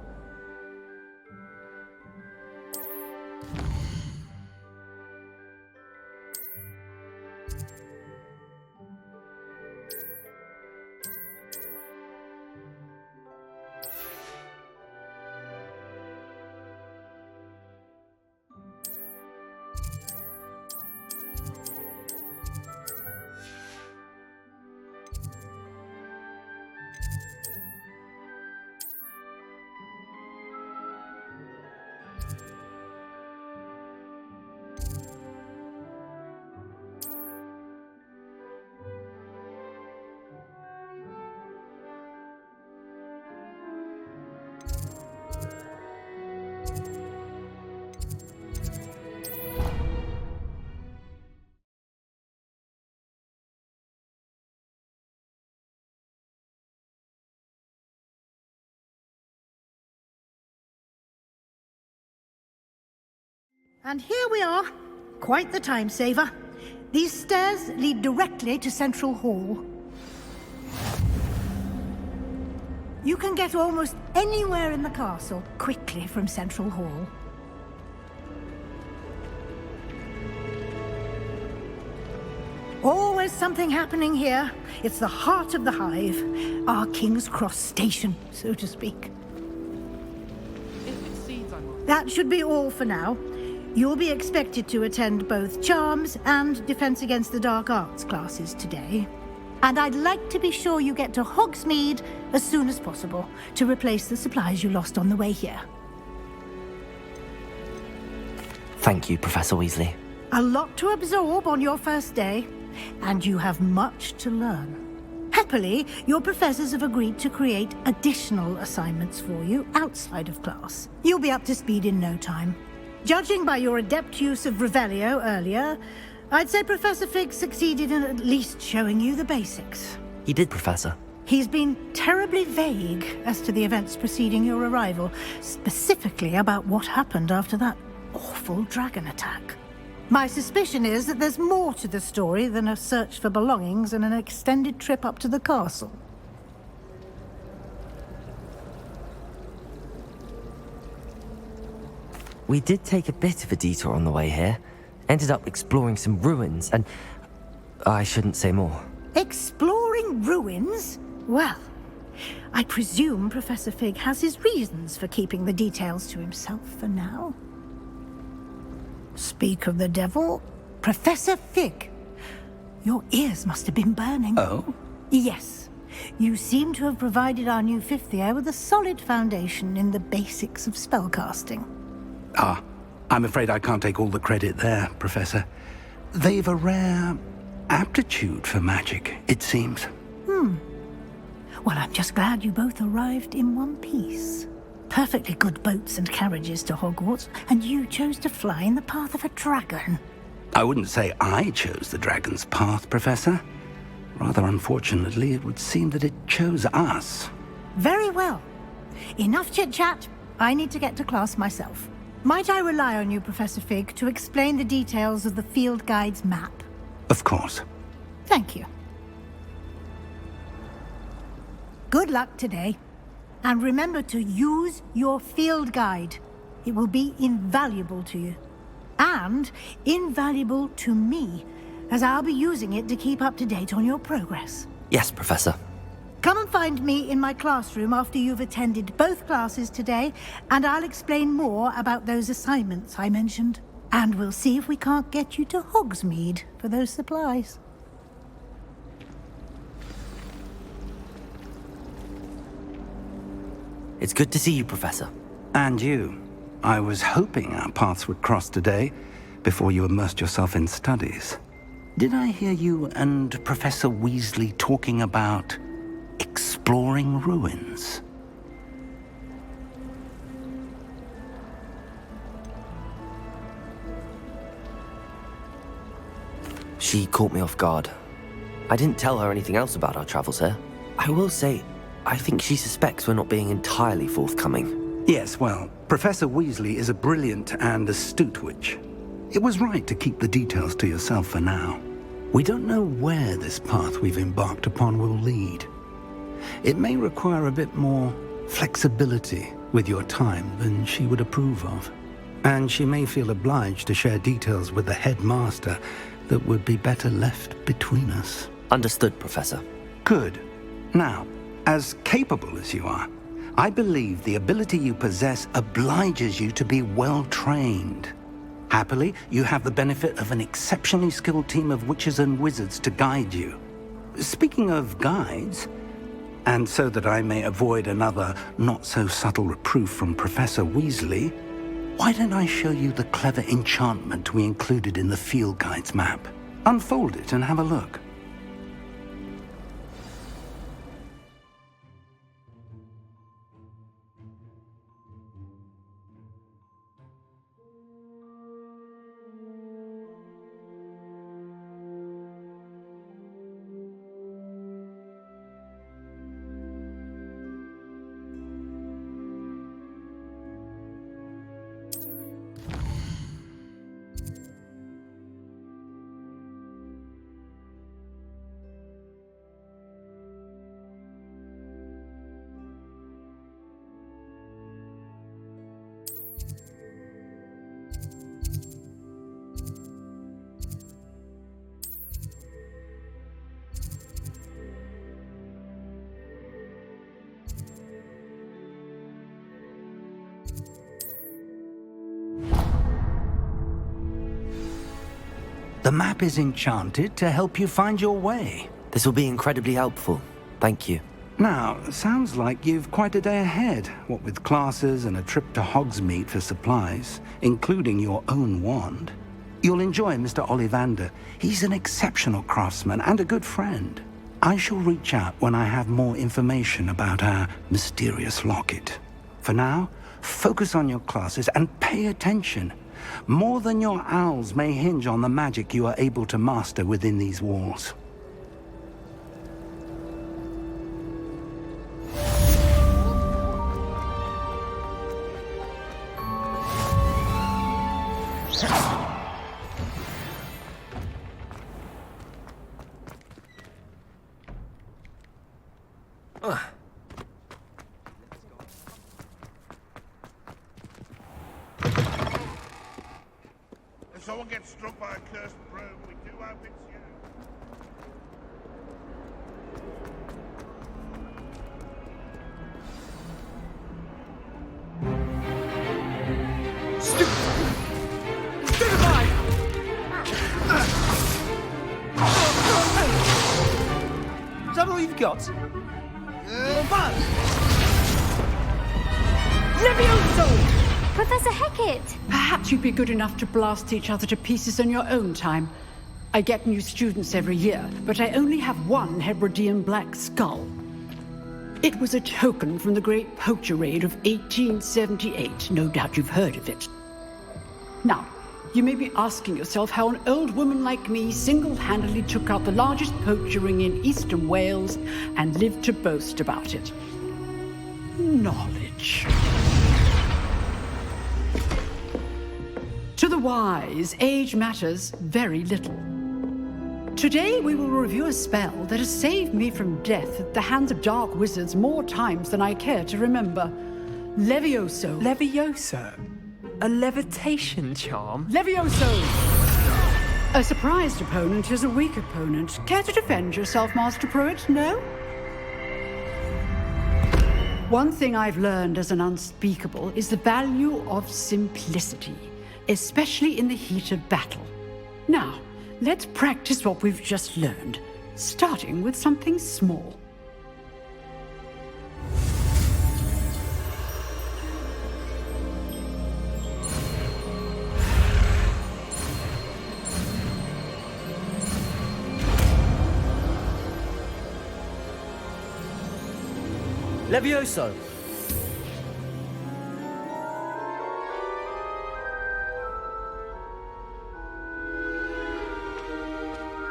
And here we are. Quite the time saver. These stairs lead directly to Central Hall. You can get almost anywhere in the castle quickly from Central Hall. Always something happening here. It's the heart of the hive. Our King's Cross station, so to speak. That should be all for now. You'll be expected to attend both Charms and Defense Against the Dark Arts classes today. And I'd like to be sure you get to Hogsmeade as soon as possible to replace the supplies you lost on the way here. Thank you, Professor Weasley. A lot to absorb on your first day, and you have much to learn. Happily, your professors have agreed to create additional assignments for you outside of class. You'll be up to speed in no time. Judging by your adept use of Revelio earlier, I'd say Professor Fig succeeded in at least showing you the basics. He did, Professor. He's been terribly vague as to the events preceding your arrival, specifically about what happened after that awful dragon attack. My suspicion is that there's more to the story than a search for belongings and an extended trip up to the castle. We did take a bit of a detour on the way here. Ended up exploring some ruins, and I shouldn't say more. Exploring ruins? Well, I presume Professor Fig has his reasons for keeping the details to himself for now. Speak of the devil, Professor Fig. Your ears must have been burning. Oh? Yes. You seem to have provided our new fifth year with a solid foundation in the basics of spellcasting. Ah, I'm afraid I can't take all the credit there, Professor. They've a rare aptitude for magic, it seems. Well, I'm just glad you both arrived in one piece. Perfectly good boats and carriages to Hogwarts, and you chose to fly in the path of a dragon. I wouldn't say I chose the dragon's path, Professor. Rather unfortunately, it would seem that it chose us. Very well. Enough chit-chat. I need to get to class myself. Might I rely on you, Professor Fig, to explain the details of the field guide's map? Of course. Thank you. Good luck today. And remember to use your field guide. It will be invaluable to you. And invaluable to me, as I'll be using it to keep up to date on your progress. Yes, Professor. Come and find me in my classroom after you've attended both classes today, and I'll explain more about those assignments I mentioned. And we'll see if we can't get you to Hogsmeade for those supplies. It's good to see you, Professor. And you. I was hoping our paths would cross today, before you immersed yourself in studies. Did I hear you and Professor Weasley talking about exploring ruins? She caught me off guard. I didn't tell her anything else about our travels here. I will say, I think she suspects we're not being entirely forthcoming. Yes, well, Professor Weasley is a brilliant and astute witch. It was right to keep the details to yourself for now. We don't know where this path we've embarked upon will lead. It may require a bit more flexibility with your time than she would approve of. And she may feel obliged to share details with the headmaster that would be better left between us. Understood, Professor. Good. Now, as capable as you are, I believe the ability you possess obliges you to be well-trained. Happily, you have the benefit of an exceptionally skilled team of witches and wizards to guide you. Speaking of guides, and so that I may avoid another not-so-subtle reproof from Professor Weasley, why don't I show you the clever enchantment we included in the field guide's map? Unfold it and have a look. The map is enchanted to help you find your way. This will be incredibly helpful. Thank you. Now, sounds like you've quite a day ahead, what with classes and a trip to Hogsmeade for supplies, including your own wand. You'll enjoy Mr. Ollivander. He's an exceptional craftsman and a good friend. I shall reach out when I have more information about our mysterious locket. For now, focus on your classes and pay attention. More than your owls may hinge on the magic you are able to master within these walls. If someone gets struck by a cursed broom, we do hope it's you. Is that all you've got? Levioso! Professor Hecat! Perhaps you'd be good enough to blast each other to pieces in your own time. I get new students every year, but I only have one Hebridean black skull. It was a token from the Great Poacher Raid of 1878. No doubt you've heard of it. Now, you may be asking yourself how an old woman like me single-handedly took out the largest poacher ring in eastern Wales and lived to boast about it. Knowledge. To the wise, age matters very little. Today we will review a spell that has saved me from death at the hands of dark wizards more times than I care to remember. Levioso. Levioso? A levitation charm? Levioso! A surprised opponent is a weak opponent. Care to defend yourself, Master Pruitt? No? One thing I've learned as an unspeakable is the value of simplicity. especially in the heat of battle. Now, let's practice what we've just learned, starting with something small. Levioso!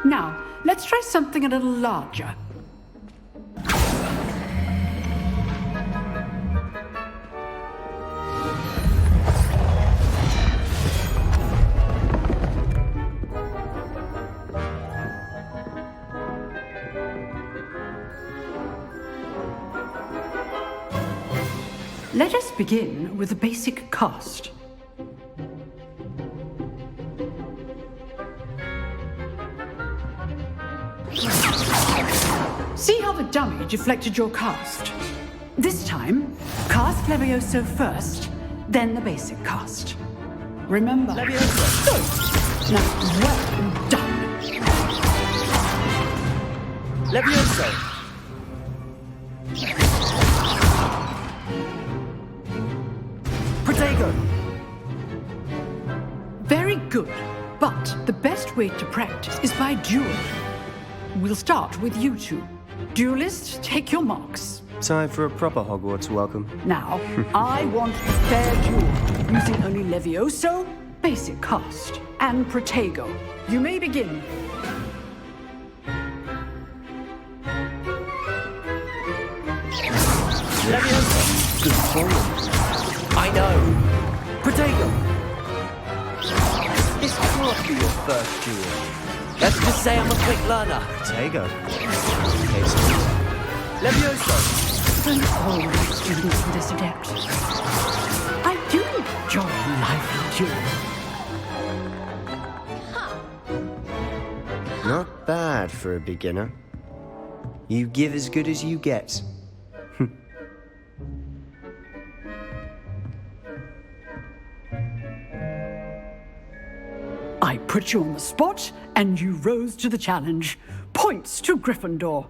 Now, let's try something a little larger. Let us begin with the basic cast. See how the dummy deflected your cast? This time, cast Levioso first, then the basic cast. Remember? Levioso! Good. Now, well done. Levioso! Protego! Very good, but the best way to practice is by duel. We'll start with you two. Duelists, take your marks. Time for a proper Hogwarts welcome. Now, I want a fair duel, using only Levioso, basic cast, and Protego. You may begin. Levioso! Good performance. I know! Protego! This can't be your first duel. Let's just say I'm a quick learner. Protego. Levioso! Don't all my students for this adept. I do enjoy lively duel. Not bad for a beginner. You give as good as you get. I put you on the spot, and you rose to the challenge. Points to Gryffindor.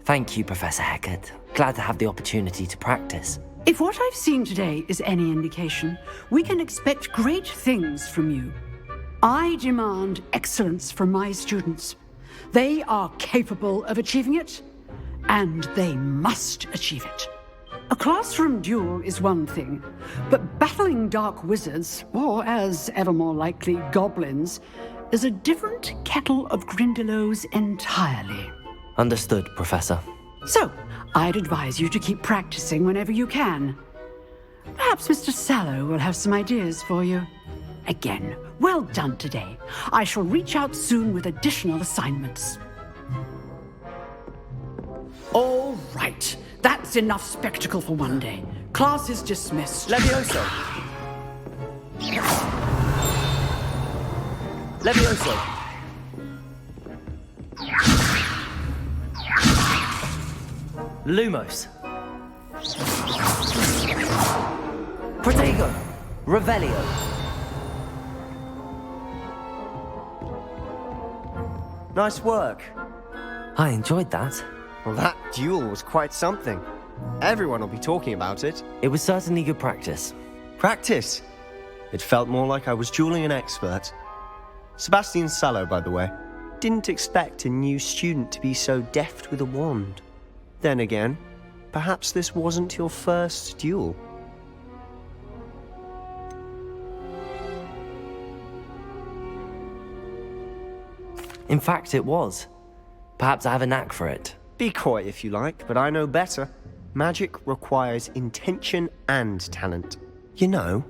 Thank you, Professor Hecat. Glad to have the opportunity to practice. If what I've seen today is any indication, we can expect great things from you. I demand excellence from my students. They are capable of achieving it, and they must achieve it. A classroom duel is one thing, but battling dark wizards, or as ever more likely, goblins, is a different kettle of Grindylows entirely. Understood, Professor. So, I'd advise you to keep practicing whenever you can. Perhaps Mr. Sallow will have some ideas for you. Again, well done today. I shall reach out soon with additional assignments. All right. That's enough spectacle for one day. Class is dismissed. Levioso! Levioso! Lumos! Protego! Revelio! Nice work. I enjoyed that. Well, that duel was quite something. Everyone will be talking about it. It was certainly good practice. Practice? It felt more like I was dueling an expert. Sebastian Sallow, by the way. Didn't expect a new student to be so deft with a wand. Then again, perhaps this wasn't your first duel. In fact, it was. Perhaps I have a knack for it. Be coy if you like, but I know better. Magic requires intention and talent. You know,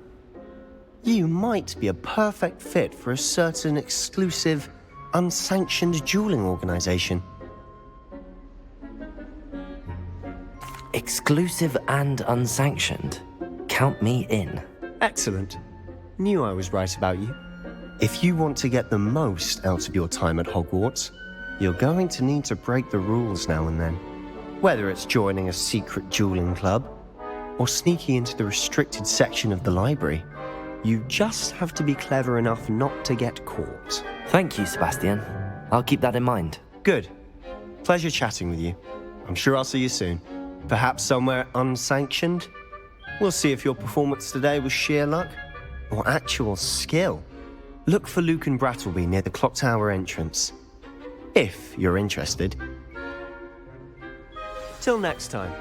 you might be a perfect fit for a certain exclusive, unsanctioned dueling organization. Exclusive and unsanctioned. Count me in. Excellent. Knew I was right about you. If you want to get the most out of your time at Hogwarts, you're going to need to break the rules now and then. Whether it's joining a secret dueling club, or sneaking into the restricted section of the library, You just have to be clever enough not to get caught. Thank you, Sebastian. I'll keep that in mind. Good. Pleasure chatting with you. I'm sure I'll see you soon. Perhaps somewhere unsanctioned? We'll see if your performance today was sheer luck or actual skill. Look for Luke and Brattleby near the clock tower entrance. If you're interested. Till next time.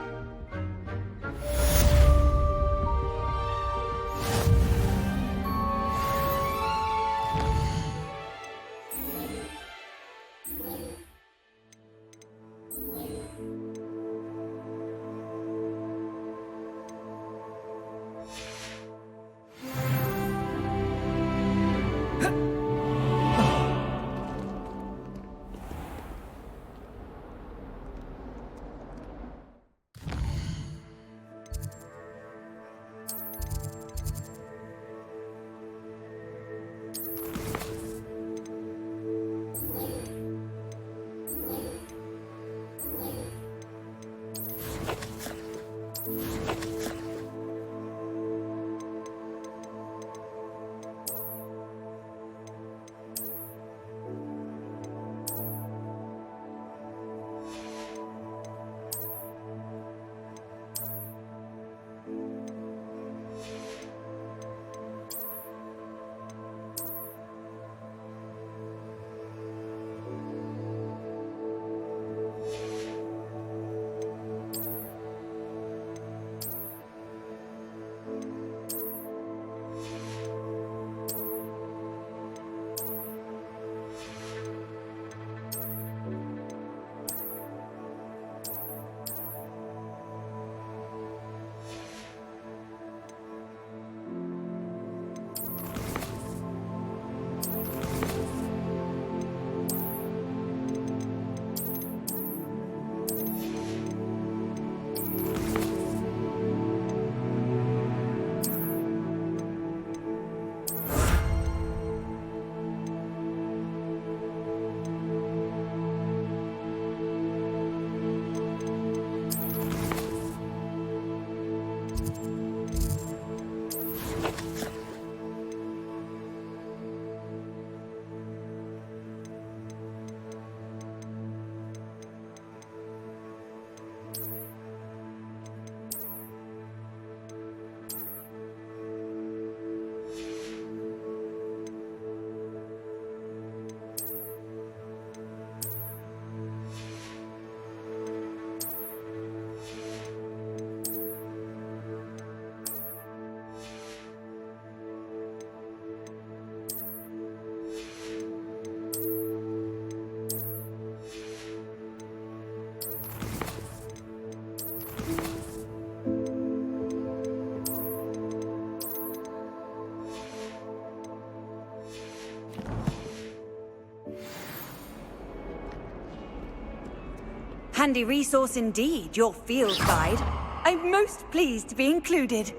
Handy resource indeed, your field guide. I'm most pleased to be included.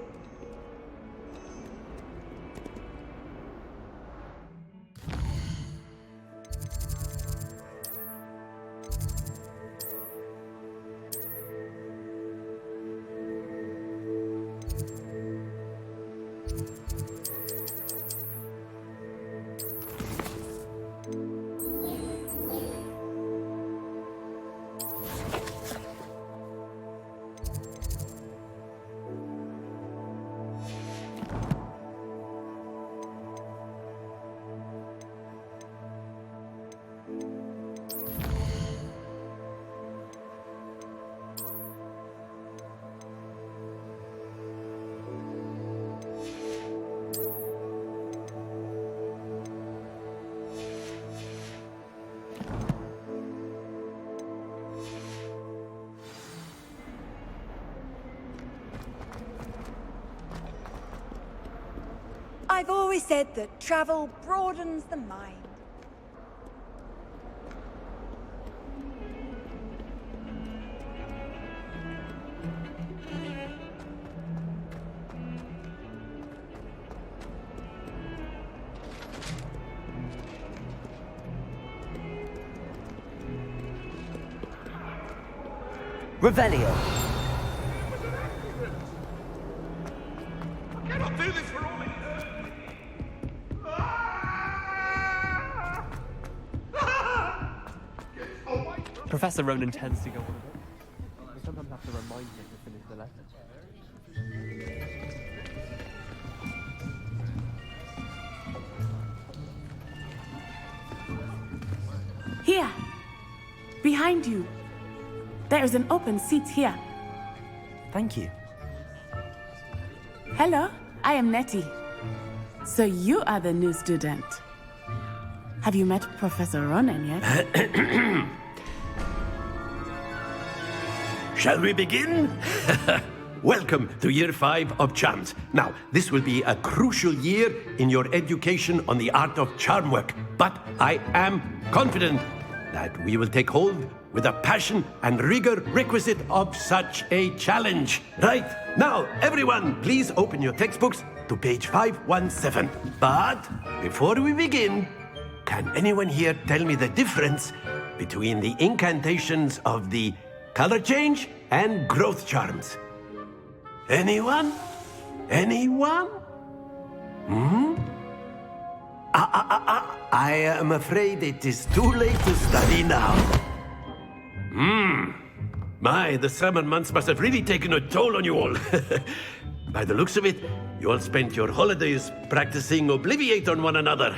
I've always said that travel broadens the mind. Revelio. I cannot do this for all eternity. Professor Ronan tends to go on a bit. I sometimes have to remind him to finish the letter. Here! Behind you. There is an open seat here. Thank you. Hello, I am Nettie. So you are the new student. Have you met Professor Ronan yet? Shall we begin? Welcome to Year 5 of Charms. Now, this will be a crucial year in your education on the art of charm work, but I am confident that we will take hold with the passion and rigor requisite of such a challenge. Right, now, everyone, please open your textbooks to page 517. But before we begin, can anyone here tell me the difference between the incantations of the color change and growth charms? Anyone? Anyone? I am afraid it is too late to study now. My, the summer months must have really taken a toll on you all. By the looks of it, you all spent your holidays practicing Obliviate on one another.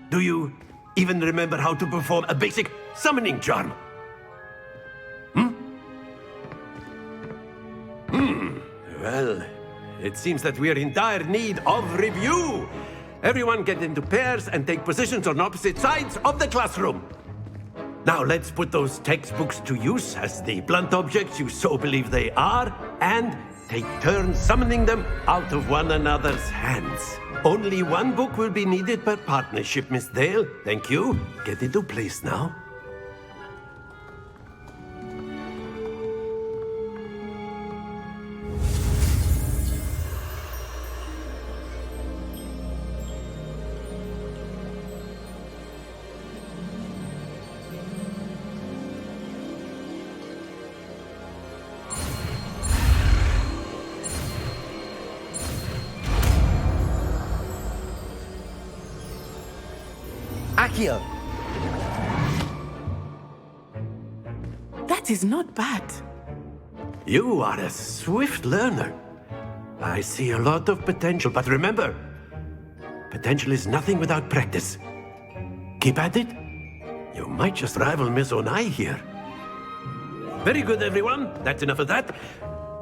Do you even remember how to perform a basic summoning charm? Well, it seems that we are in dire need of review. Everyone get into pairs and take positions on opposite sides of the classroom. Now let's put those textbooks to use as the blunt objects you so believe they are, and take turns summoning them out of one another's hands. Only one book will be needed per partnership, Miss Dale. Thank you. Get into place now. Accio! That is not bad. You are a swift learner. I see a lot of potential, but remember, potential is nothing without practice. Keep at it. You might just rival Miss Onai here. Very good, everyone. That's enough of that.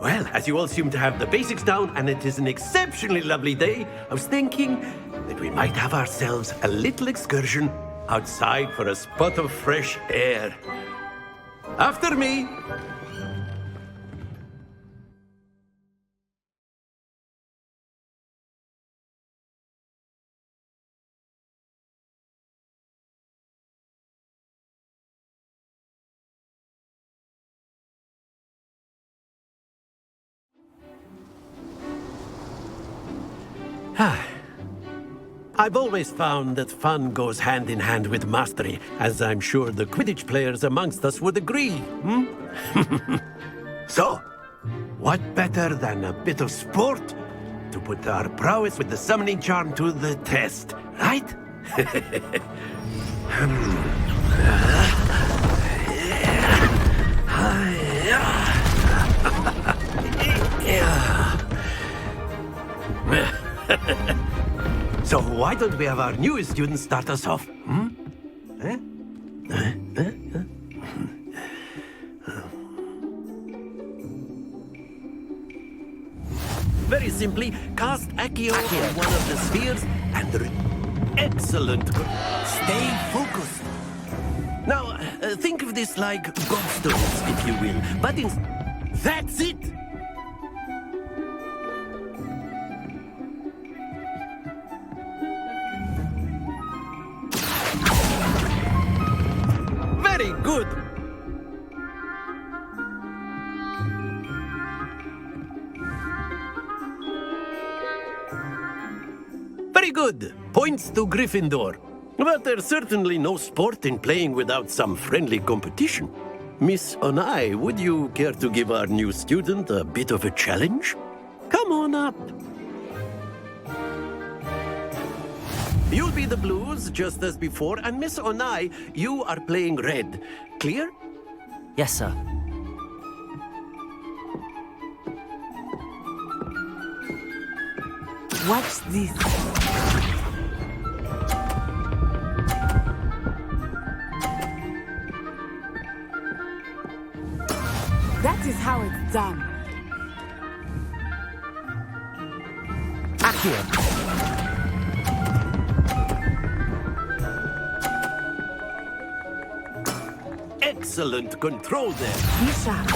Well, as you all seem to have the basics down, and it is an exceptionally lovely day, I was thinking that we might have ourselves a little excursion outside for a spot of fresh air. After me! I've always found that fun goes hand in hand with mastery, as I'm sure the Quidditch players amongst us would agree, So, what better than a bit of sport to put our prowess with the summoning charm to the test, right? So why don't we have our newest student start us off? Very simply, cast Accio on one of the spheres and... Excellent! Stay focused! Now, think of this like gobstones, if you will, but that's it! Very good! Very good! Points to Gryffindor. But there's certainly no sport in playing without some friendly competition. Miss Onai, would you care to give our new student a bit of a challenge? Come on up. You'll be the blues, just as before, and Miss Onai, you are playing red. Clear? Yes, sir. Watch this. That is how it's done. Accio. Excellent control there. Be sharp.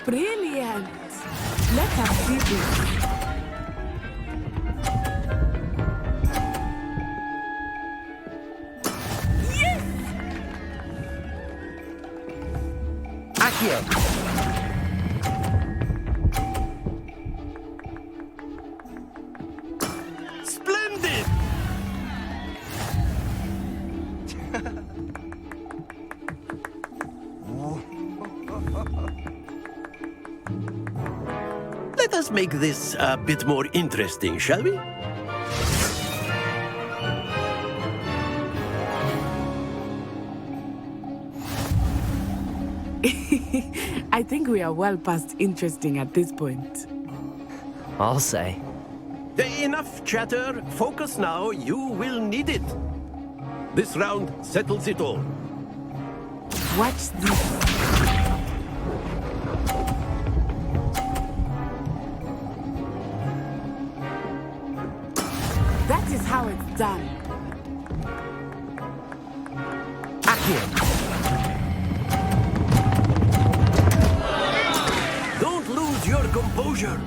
Brilliant. Let us see this. Yes! Accio. Splendid! Let us make this a bit more interesting, shall we? I think we are well past interesting at this point. I'll say. Enough chatter. Focus now. You will need it. This round settles it all. Watch this. That is how it's done. Accio. Don't lose your composure.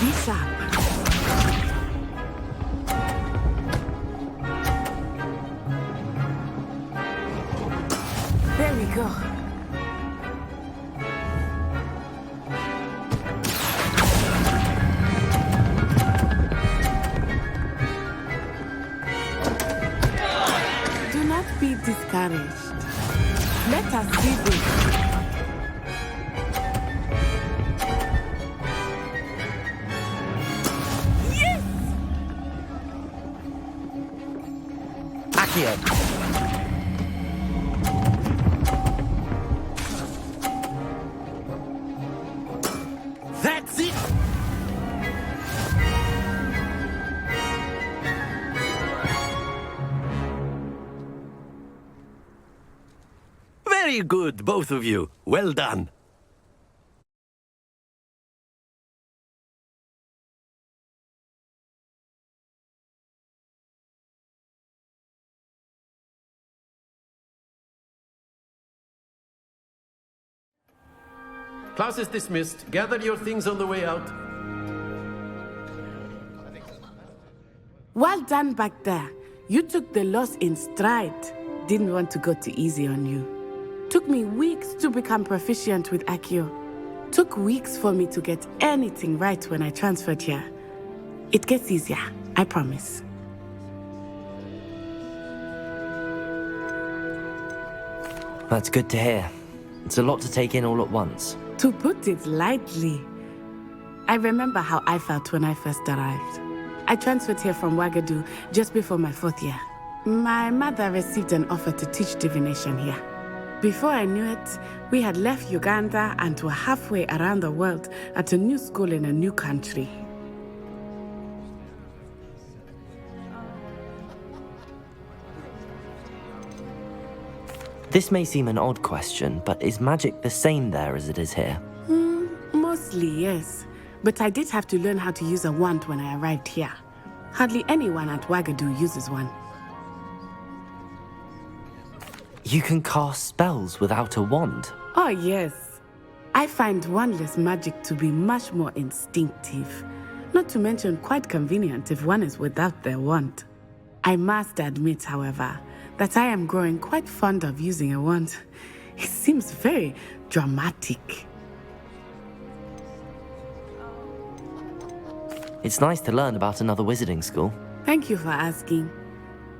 Be sharp. There we go. Do not be discouraged. Let us see this. Accio. That's it! Very good, both of you. Well done. Class is dismissed. Gather your things on the way out. Well done back there. You took the loss in stride. Didn't want to go too easy on you. Took me weeks to become proficient with Accio. Took weeks for me to get anything right when I transferred here. It gets easier, I promise. That's good to hear. It's a lot to take in all at once. To put it lightly, I remember how I felt when I first arrived. I transferred here from Ouagadougou just before my 4th year. My mother received an offer to teach divination here. Before I knew it, we had left Uganda and were halfway around the world at a new school in a new country. This may seem an odd question, but is magic the same there as it is here? Mostly, yes. But I did have to learn how to use a wand when I arrived here. Hardly anyone at Ouagadougou uses one. You can cast spells without a wand? Oh, yes. I find wandless magic to be much more instinctive. Not to mention quite convenient if one is without their wand. I must admit, however, that I am growing quite fond of using a wand. It seems very dramatic. It's nice to learn about another wizarding school. Thank you for asking.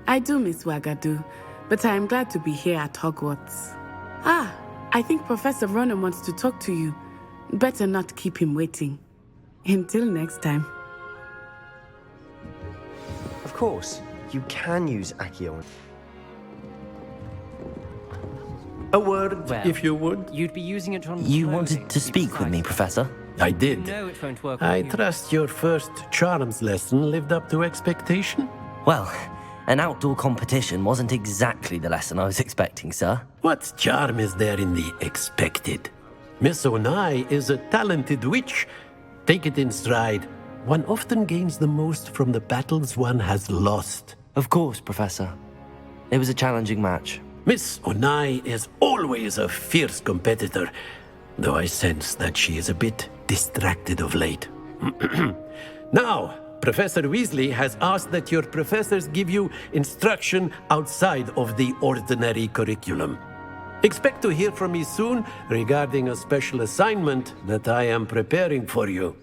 I do miss Wagadu, but I am glad to be here at Hogwarts. Ah, I think Professor Ronan wants to talk to you. Better not keep him waiting. Until next time. Of course, you can use Accio. A word, if you would. You'd be using it on You wanted to speak with me, Professor? I did. No, it won't work. I trust your first charms lesson lived up to expectation? Well, an outdoor competition wasn't exactly the lesson I was expecting, sir. What charm is there in the expected? Miss Onai is a talented witch. Take it in stride. One often gains the most from the battles one has lost. Of course, Professor. It was a challenging match. Miss Onai is always a fierce competitor, though I sense that she is a bit distracted of late. Now, Professor Weasley has asked that your professors give you instruction outside of the ordinary curriculum. Expect to hear from me soon regarding a special assignment that I am preparing for you.